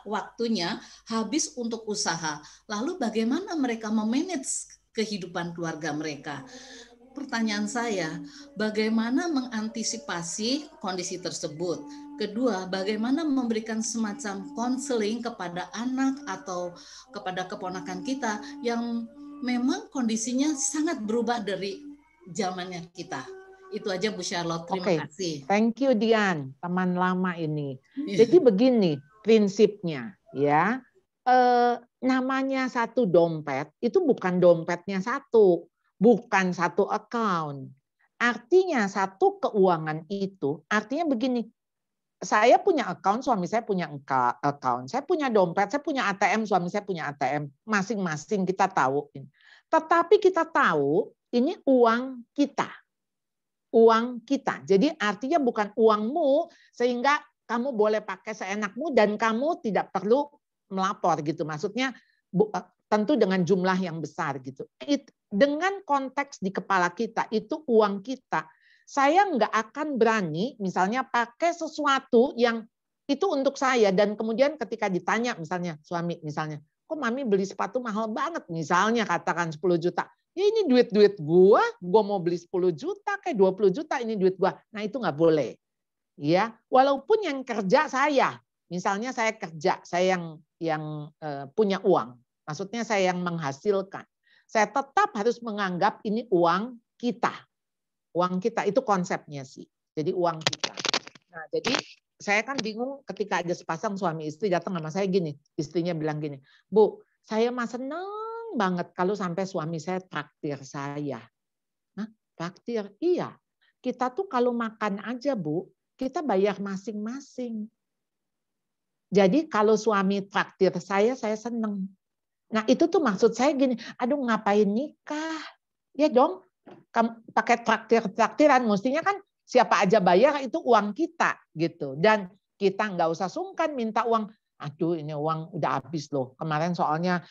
Speaker 9: waktunya habis untuk usaha. Lalu bagaimana mereka memanage kehidupan keluarga mereka? Pertanyaan saya, bagaimana mengantisipasi kondisi tersebut? Kedua, bagaimana memberikan semacam konseling kepada anak atau kepada keponakan kita yang memang kondisinya sangat berubah dari zamannya kita. Itu aja Bu Charlotte, terima kasih.
Speaker 7: Thank you Dian, teman lama ini. Jadi begini prinsipnya ya, namanya satu dompet itu bukan dompetnya satu, bukan satu account. Artinya satu keuangan itu, artinya begini, saya punya account, suami saya punya account, saya punya dompet, saya punya ATM, suami saya punya ATM, masing-masing kita tahu. Tetapi kita tahu ini uang kita. Uang kita. Jadi artinya bukan uangmu sehingga kamu boleh pakai seenakmu dan kamu tidak perlu melapor gitu. Maksudnya tentu dengan jumlah yang besar gitu. Dengan konteks di kepala kita itu uang kita. Saya nggak akan berani misalnya pakai sesuatu yang itu untuk saya dan kemudian ketika ditanya misalnya suami misalnya, kok mami beli sepatu mahal banget misalnya katakan 10 juta. Ya ini duit gua mau beli 10 juta kayak 20 juta ini duit gua. Nah itu nggak boleh. Ya, walaupun yang kerja saya, misalnya saya kerja, saya yang punya uang. Maksudnya saya yang menghasilkan. Saya tetap harus menganggap ini uang kita. Uang kita itu konsepnya sih. Jadi uang kita. Nah, jadi saya kan bingung ketika ada sepasang suami istri datang sama saya gini. Istrinya bilang gini, Bu, saya mah seneng banget kalau sampai suami saya traktir saya. Nah, traktir? Iya. Kita tuh kalau makan aja, Bu, kita bayar masing-masing. Jadi kalau suami traktir saya seneng. Nah itu tuh maksud saya gini, aduh ngapain nikah? Ya dong, pakai traktiran, mestinya kan siapa aja bayar itu uang kita gitu. Dan kita nggak usah sungkan minta uang. Aduh ini uang udah habis loh. Kemarin soalnya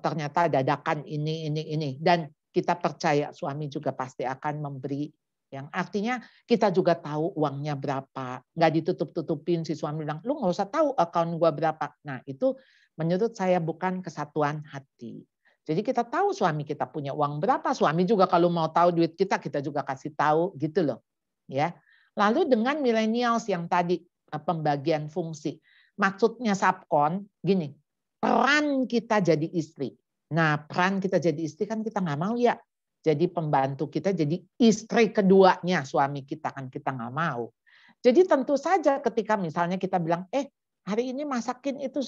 Speaker 7: ternyata dadakan ini. Dan kita percaya suami juga pasti akan memberi. Yang artinya kita juga tahu uangnya berapa. Nggak ditutup-tutupin si suami bilang, lu nggak usah tahu akun gua berapa. Nah itu menurut saya bukan kesatuan hati. Jadi kita tahu suami kita punya uang berapa. Suami juga kalau mau tahu duit kita juga kasih tahu gitu loh. Ya. Lalu dengan millennials yang tadi pembagian fungsi. Maksudnya subkon gini, peran kita jadi istri. Nah peran kita jadi istri kan kita nggak mau ya. Jadi pembantu kita jadi istri keduanya suami kita kan kita nggak mau. Jadi tentu saja ketika misalnya kita bilang hari ini masakin itu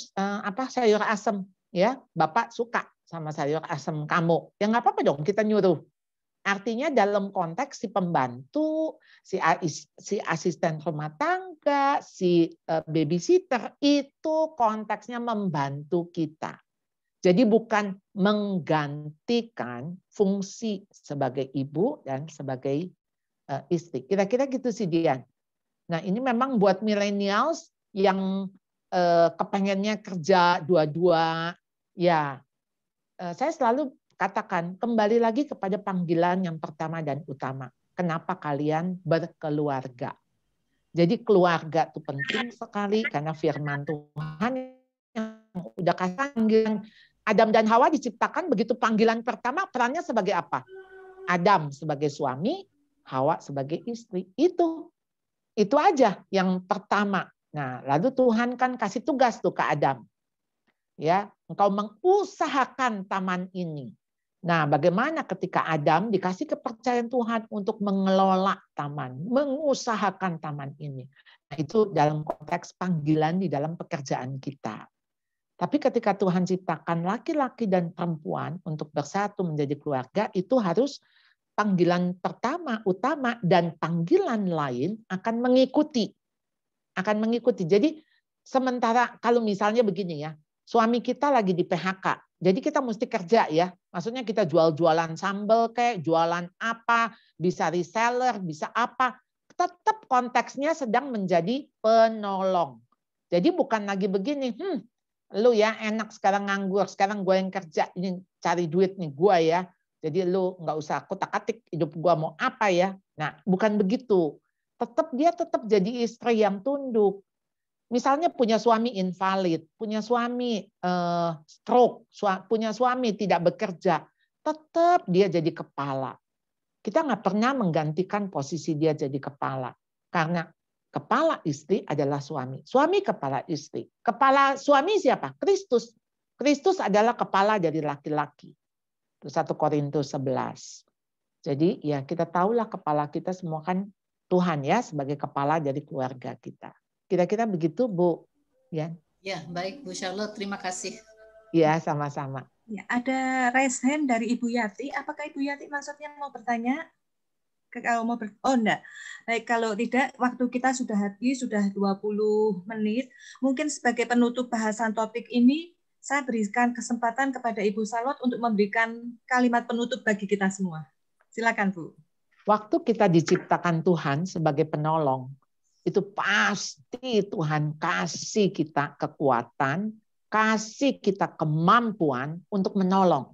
Speaker 7: sayur asem ya Bapak suka sama sayur asem kamu ya nggak apa-apa dong kita nyuruh. Artinya dalam konteks si pembantu, si asisten rumah tangga, si babysitter itu konteksnya membantu kita. Jadi bukan menggantikan fungsi sebagai ibu dan sebagai istri. Kira-kira gitu sih Dian. Nah ini memang buat millennials yang kepengennya kerja dua-dua. Ya, saya selalu katakan kembali lagi kepada panggilan yang pertama dan utama. Kenapa kalian berkeluarga? Jadi keluarga itu penting sekali karena firman Tuhan yang udah kasih panggilan. Adam dan Hawa diciptakan begitu panggilan pertama perannya sebagai apa? Adam sebagai suami, Hawa sebagai istri. Itu aja yang pertama. Nah, lalu Tuhan kan kasih tugas tuh ke Adam. Ya, engkau mengusahakan taman ini. Nah, bagaimana ketika Adam dikasih kepercayaan Tuhan untuk mengelola taman, mengusahakan taman ini. Nah, itu dalam konteks panggilan di dalam pekerjaan kita. Tapi ketika Tuhan ciptakan laki-laki dan perempuan untuk bersatu menjadi keluarga, itu harus panggilan pertama, utama, dan panggilan lain akan mengikuti. Akan mengikuti. Jadi sementara kalau misalnya begini ya, suami kita lagi di PHK, jadi kita mesti kerja ya. Maksudnya kita jual-jualan sambal kayak, jualan apa, bisa reseller, bisa apa. Tetap konteksnya sedang menjadi penolong. Jadi bukan lagi begini, lu ya enak sekarang nganggur, sekarang gue yang kerja, ini cari duit nih gue ya. Jadi lu nggak usah kutak-atik hidup gue mau apa ya. Nah bukan begitu. Dia tetap jadi istri yang tunduk. Misalnya punya suami invalid, punya suami stroke, punya suami tidak bekerja, tetap dia jadi kepala. Kita nggak pernah menggantikan posisi dia jadi kepala. Karena kepala istri adalah suami. Suami kepala istri. Kepala suami siapa? Kristus. Kristus adalah kepala dari laki-laki. 1 Korintus 11. Jadi ya kita tahulah kepala kita semua kan Tuhan ya sebagai kepala dari keluarga kita. Kira-kira begitu Bu. Ya. Ya,
Speaker 9: baik Bu Charlotte, terima kasih.
Speaker 7: Ya, sama-sama.
Speaker 6: Ya, ada raise hand dari Ibu Yati. Apakah Ibu Yati maksudnya mau bertanya? Oh enggak. Baik, kalau tidak waktu kita sudah habis, sudah 20 menit. Mungkin sebagai penutup bahasan topik ini saya berikan kesempatan kepada Ibu Charlotte untuk memberikan kalimat penutup bagi kita semua. Silakan, Bu.
Speaker 7: Waktu kita diciptakan Tuhan sebagai penolong, itu pasti Tuhan kasih kita kekuatan, kasih kita kemampuan untuk menolong.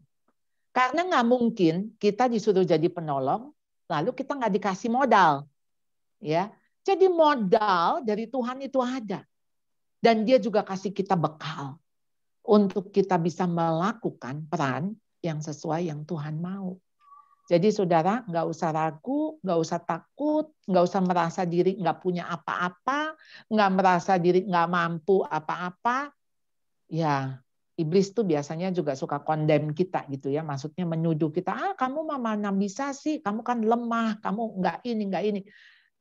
Speaker 7: Karena nggak mungkin kita disuruh jadi penolong, lalu kita nggak dikasih modal. Ya, jadi modal dari Tuhan itu ada. Dan dia juga kasih kita bekal untuk kita bisa melakukan peran yang sesuai yang Tuhan mau. Jadi saudara nggak usah ragu, nggak usah takut, nggak usah merasa diri nggak punya apa-apa, nggak merasa diri nggak mampu apa-apa. Ya, iblis tuh biasanya juga suka condemn kita gitu ya, maksudnya menuduh kita, kamu mana bisa sih, kamu kan lemah, kamu nggak ini.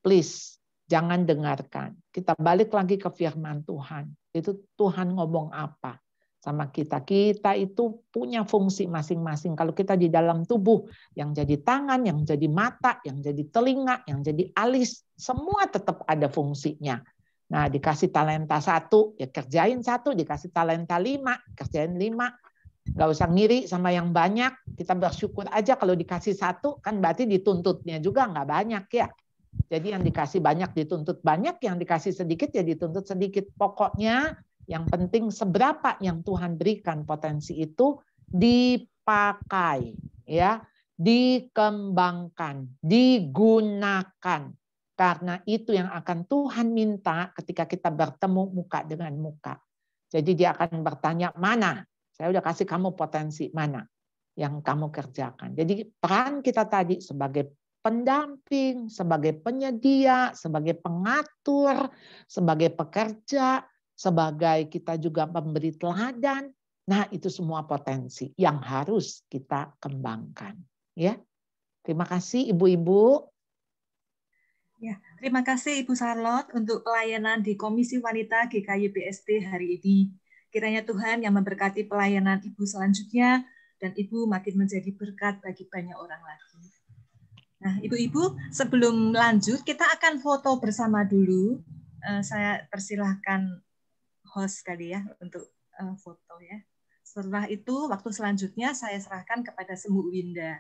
Speaker 7: Please, jangan dengarkan. Kita balik lagi ke firman Tuhan. Itu Tuhan ngomong apa sama kita. Kita itu punya fungsi masing-masing. Kalau kita di dalam tubuh, yang jadi tangan, yang jadi mata, yang jadi telinga, yang jadi alis, semua tetap ada fungsinya. Nah, dikasih talenta 1, ya kerjain 1, dikasih talenta 5, kerjain 5. Nggak usah ngiri sama yang banyak. Kita bersyukur aja kalau dikasih 1, kan berarti dituntutnya juga nggak banyak ya. Jadi yang dikasih banyak dituntut banyak, yang dikasih sedikit ya dituntut sedikit. Pokoknya yang penting seberapa yang Tuhan berikan potensi itu dipakai, ya, dikembangkan, digunakan. Karena itu yang akan Tuhan minta ketika kita bertemu muka dengan muka. Jadi dia akan bertanya, mana? Saya udah kasih kamu potensi, mana yang kamu kerjakan. Jadi peran kita tadi sebagai pendamping, sebagai penyedia, sebagai pengatur, sebagai pekerja, sebagai kita juga memberi teladan. Nah, itu semua potensi yang harus kita kembangkan. Ya, terima kasih ibu-ibu.
Speaker 6: Ya, terima kasih Ibu Charlotte untuk pelayanan di Komisi Wanita GKY BSD hari ini. Kiranya Tuhan yang memberkati pelayanan Ibu selanjutnya dan Ibu makin menjadi berkat bagi banyak orang lagi. Nah, Ibu-ibu, sebelum lanjut kita akan foto bersama dulu. Saya persilahkan host kali ya untuk foto ya. Setelah itu, waktu selanjutnya saya serahkan kepada Sembu Winda.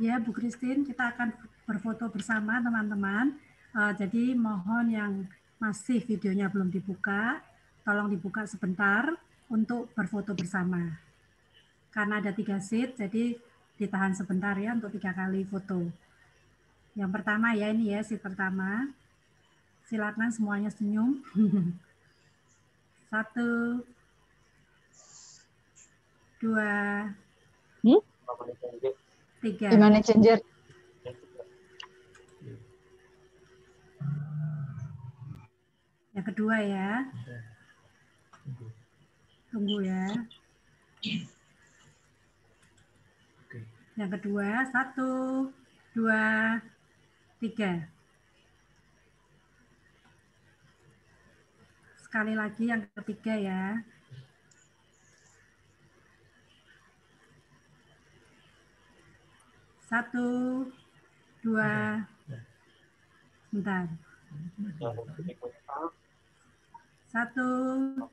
Speaker 2: Ya, Bu Christine, kita akan berfoto bersama teman-teman. Jadi mohon yang masih videonya belum dibuka, tolong dibuka sebentar untuk berfoto bersama. Karena ada 3 seat, jadi ditahan sebentar ya untuk 3 kali foto. Yang pertama ya, ini ya seat pertama. Silakan semuanya senyum. 1, 2, 3.
Speaker 10: Gimana changer?
Speaker 2: Yang kedua ya. Tunggu ya. Yang kedua, 1, 2, 3. sekali lagi yang ketiga ya. Satu, dua, bentar. Satu,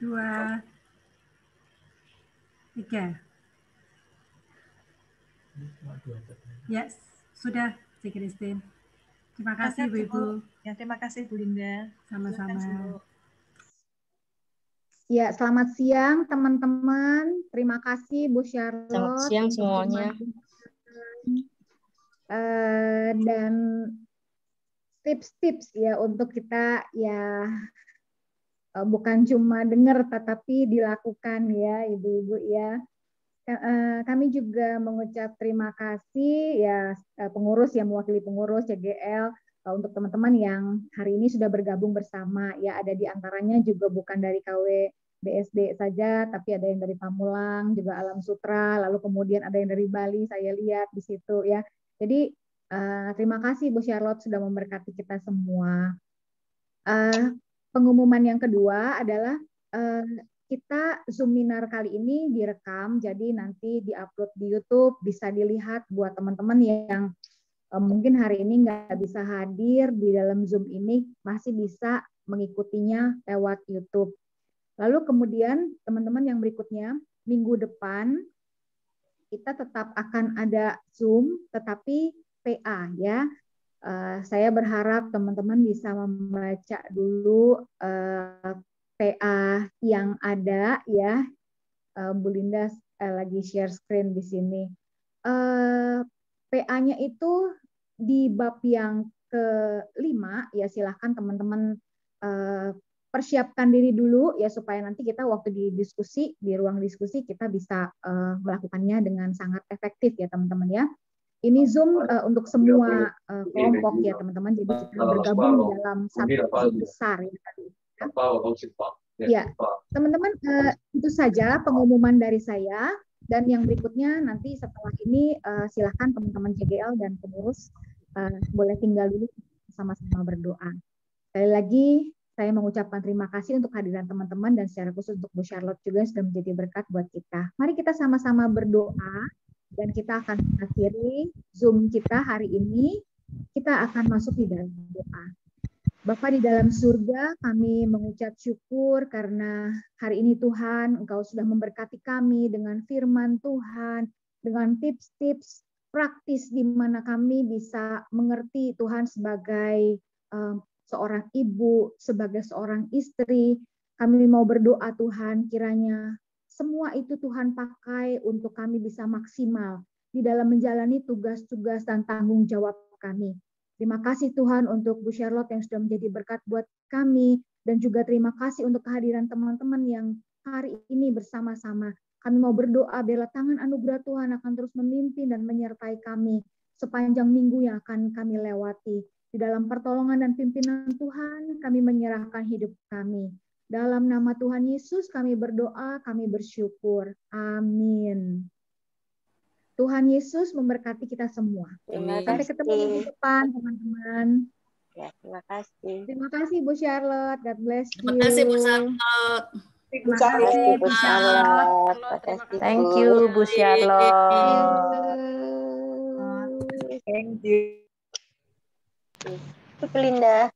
Speaker 2: dua, tiga. Ya, sudah, Cik Christine. Terima kasih, Bu.
Speaker 6: Ya, terima kasih Bu Linda.
Speaker 2: Sama-sama.
Speaker 10: Ya, selamat siang teman-teman. Terima kasih Bu Charlotte.
Speaker 11: Selamat siang semuanya.
Speaker 10: Dan tips-tips ya untuk kita ya bukan cuma dengar tetapi dilakukan ya Ibu-ibu ya. Kami juga mengucap terima kasih ya pengurus yang mewakili pengurus CGL untuk teman-teman yang hari ini sudah bergabung bersama ya, ada di antaranya juga bukan dari KW BSD saja tapi ada yang dari Pamulang juga Alam Sutra, lalu kemudian ada yang dari Bali saya lihat di situ ya. Jadi terima kasih Bu Charlotte sudah memberkati kita semua. Pengumuman yang kedua adalah kita Zoominar kali ini direkam, jadi nanti diupload di YouTube, bisa dilihat buat teman-teman yang mungkin hari ini nggak bisa hadir di dalam Zoom ini, masih bisa mengikutinya lewat YouTube. Lalu kemudian teman-teman yang berikutnya, minggu depan kita tetap akan ada Zoom, tetapi PA ya. Saya berharap teman-teman bisa membaca dulu PA yang ada ya. Bu Linda lagi share screen di sini. PA-nya itu di bab yang ke-5 ya, silahkan teman-teman persiapkan diri dulu ya supaya nanti kita waktu di diskusi, di ruang diskusi kita bisa melakukannya dengan sangat efektif ya teman-teman ya. Ini Zoom untuk semua kelompok ya teman-teman, jadi kita bergabung di dalam satu grup besar ya tadi. Ya, teman-teman itu saja pengumuman dari saya, dan yang berikutnya nanti setelah ini silakan teman-teman CGL dan pengurus boleh tinggal dulu sama-sama berdoa. Sekali lagi saya mengucapkan terima kasih untuk kehadiran teman-teman dan secara khusus untuk Bu Charlotte juga yang sudah menjadi berkat buat kita. Mari kita sama-sama berdoa dan kita akan mengakhiri Zoom kita hari ini. Kita akan masuk di dalam doa. Bapa di dalam surga, kami mengucap syukur karena hari ini Tuhan, Engkau sudah memberkati kami dengan firman Tuhan, dengan tips-tips praktis di mana kami bisa mengerti Tuhan sebagai seorang ibu, sebagai seorang istri. Kami mau berdoa Tuhan, kiranya semua itu Tuhan pakai untuk kami bisa maksimal di dalam menjalani tugas-tugas dan tanggung jawab kami. Terima kasih Tuhan untuk Bu Charlotte yang sudah menjadi berkat buat kami, dan juga terima kasih untuk kehadiran teman-teman yang hari ini bersama-sama. Kami mau berdoa biarlah tangan anugerah Tuhan akan terus memimpin dan menyertai kami sepanjang minggu yang akan kami lewati. Di dalam pertolongan dan pimpinan Tuhan, kami menyerahkan hidup kami. Dalam nama Tuhan Yesus kami berdoa, kami bersyukur. Amin. Tuhan Yesus memberkati kita semua. Sampai ketemu minggu depan, teman-teman.
Speaker 11: Ya, terima kasih.
Speaker 10: Terima kasih Bu Charlotte. God bless you.
Speaker 8: Terima kasih Bu Charlotte.
Speaker 10: Terima kasih Bu Charlotte.
Speaker 11: Thank you Bu Charlotte.
Speaker 10: Thank you.
Speaker 11: Itu Linda.